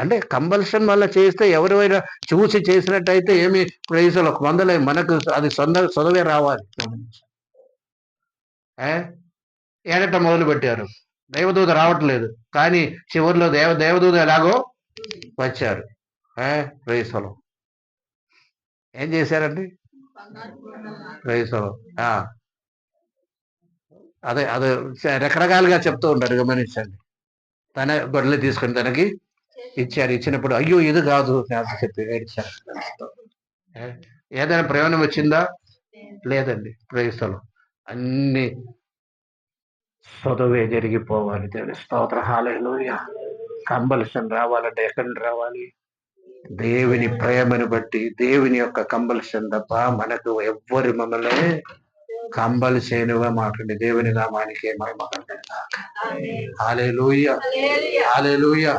అంటే కంపల్షన్ వల్ల చేస్తే ఎవరైనా చూసి చేసినట్టయితే ఏమి ప్రైజులు వందలే, మనకు అది చదవే రావాలి. ఏడట మొదలు పెట్టారు, దేవదూత రావట్లేదు, కానీ చివరిలో దేవదూత ఎలాగో వచ్చారు. ప్రైజులు ఏం చేశారండి? ప్రైజులు అదే రకరకాలుగా చెప్తూ ఉంటారు, గమనించండి. తన గొడ్డలి తీసుకొని తనకి ఇచ్చారు. ఇచ్చినప్పుడు అయ్యో ఇది కాదు చెప్పి ఏడ్చారు. ఏదైనా ప్రయోజనం వచ్చిందా? లేదండి. ప్రేస్తలు అన్ని చదువే జరిగిపోవాలి. స్తోత్ర హల్లెలూయా. కంపల్షన్ రావాలంటే ఎక్కడి నుండి రావాలి? దేవుని ప్రేమను బట్టి, దేవుని యొక్క కంపల్షన్ తప్ప మనకు ఎవ్వరు మమ్మల్ని కంబల్ చేయనివా మాటండి. దేవుని నామానికి మహిమ కలుగుగాక. హల్లెలూయా. హల్లెలూయా.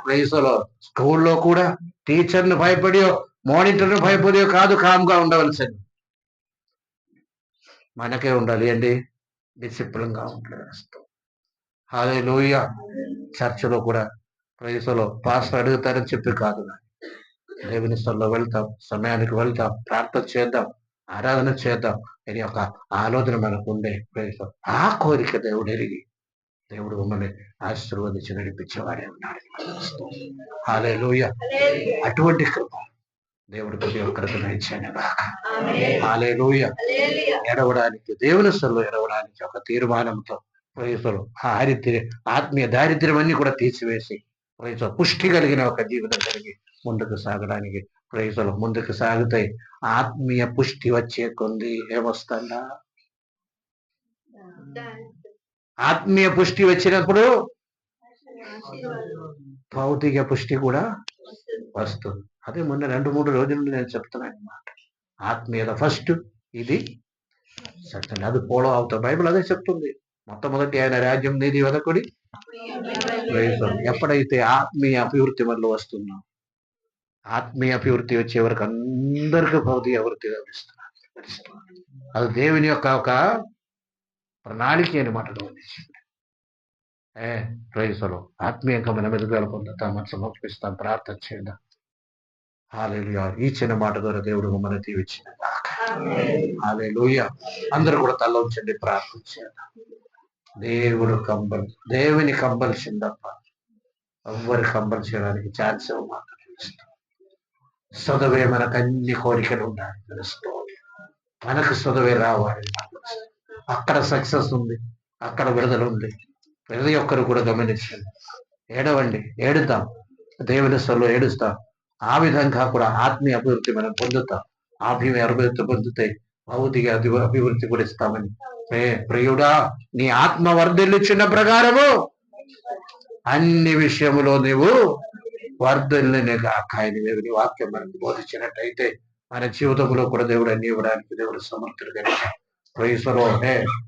ప్రైజ్లో స్కూల్లో కూడా టీచర్ను భయపడియో, మానిటర్ను భయపడియో కాదు, కామ్గా ఉండవలసింది మనకే ఉండాలి. ఏంటి? డిసిప్లిన్గా ఉండాలి. హల్లెలూయా. చర్చిలో కూడా ప్రైజ్లో పాస్టర్ అడుగుతారని చెప్పి కాదు, దేవుని స్థలంలో వెళ్తాం, సమయానికి వెళ్తాం, ప్రార్థన చేద్దాం, ఆరాధన చేద్దాం అని ఒక ఆలోచన మనకు ఉండే ప్రైజ్, ఆ కోరిక దేవుడు ఎరిగి దేవుడు మమ్మల్ని ఆశీర్వదించి నడిపించేవాడే ఉన్నాడు. హల్లెలూయా. అటువంటి కృప దేవుడు ప్రతి ఒక్కరికి దయచేయను గాక. హల్లెలూయా. ఎడవడానికి, దేవుని స్థలంలో ఎడవడానికి ఒక తీర్మానంతో ప్రజలు ఆత్మీయ దారిద్ర్యం అన్ని కూడా తీసివేసి ప్రజలు పుష్టి కలిగిన ఒక జీవితం కలిగి ముందుకు సాగడానికి ప్రజలు ముందుకు సాగుతాయి. ఆత్మీయ పుష్టి వచ్చే కొంది ఏమొస్తుందా? ఆత్మీయ పుష్టి వచ్చినప్పుడు భౌతిక పుష్టి కూడా వస్తుంది. అదే మొన్న 2-3 రోజుల నుండి నేను చెప్తున్నాను అన్నమాట. ఆత్మీయత ఫస్ట్, ఇది సెకండ్. అది ఫాలో అవుతాం. బైబిల్ అదే చెప్తుంది. మొట్టమొదటి ఆయన రాజ్యం, నీతి, వెదకుడి. ఎప్పుడైతే ఆత్మీయ అభివృద్ధి మనలో వస్తుందో, ఆత్మీయ అభివృద్ధి వచ్చే వరకు అందరికీ భౌతిక అభివృద్ధి లభిస్తున్నారు. అది దేవుని యొక్క ఒక ప్రణాళిక అని మాట గమనించింది. ప్రైజులో ఆత్మీయంగా మనం ఎదుగుదల పొందుతాం, మనం సమర్పిస్తాం, ప్రార్థన చేద్దాం. హల్లెలూయా. ఈ చిన్న మాట ద్వారా దేవుడు మమ్మల్ని దీవించిన గాక. హల్లెలూయా. అందరూ కూడా తల ఉంచండి, ప్రార్థన చేద్దాం. దేవుని కంపల్షన్ తప్ప ఎవ్వరు కంపల్ చేయడానికి ఛాన్స్ మాట్లాడిస్తాం. చదువే మనకు అన్ని కోరికలు ఉన్నాయి, మనకు చదువే రావాలి. అక్కడ సక్సెస్ ఉంది, అక్కడ విడుదల ఉంది. ప్రతి ఒక్కరు కూడా గమనించండి. ఏడవండి, ఏడుతాం, దేవుని స్థలంలో ఏడుస్తాం. ఆ విధంగా కూడా ఆత్మీయ అభివృద్ధి మనం పొందుతాం. ఆత్మీయ అభివృద్ధి పొందితే భౌతిక అభివృద్ధి కూడా ఇస్తామని. ప్రియుడా, నీ ఆత్మ వర్ధిల్లుచున్న ప్రకారము అన్ని విషయములో నీవు వర్ధిల్లునే గాక. దేవుని వాక్యం మనకు బోధించినట్టయితే మన జీవితంలో కూడా దేవుడు అన్ని ఇవ్వడానికి దేవుడు సమర్థుడు.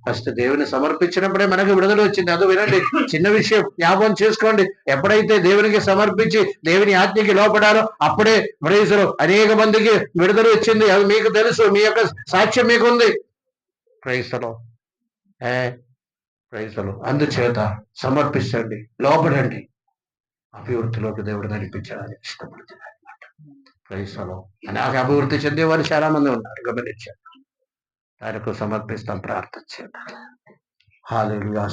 ఫస్ట్ దేవుని సమర్పించినప్పుడే మనకు విడుదల వచ్చింది. అది వినండి, చిన్న విషయం జ్ఞాపకం చేసుకోండి. ఎప్పుడైతే దేవునికి సమర్పించి దేవుని ఆజ్ఞకి లోపడారో అప్పుడే ప్రైజులో అనేక మందికి విడుదల వచ్చింది. అది మీకు తెలుసు, మీ యొక్క సాక్ష్యం మీకుంది. ప్రైజులో అందుచేత సమర్పించండి, లోపడండి, అభివృద్ధిలోకి దేవుడు నడిపించడానికి ఇష్టపడుతున్నాడు అనమాట. ప్రైజులో అలాగే అభివృద్ధి చెందేవారు చాలా మంది ఉన్నారు, గమనించారు. ఆయనకు సమర్పిస్తాం, ప్రార్థన చేద్దాం. హల్లెలూయా.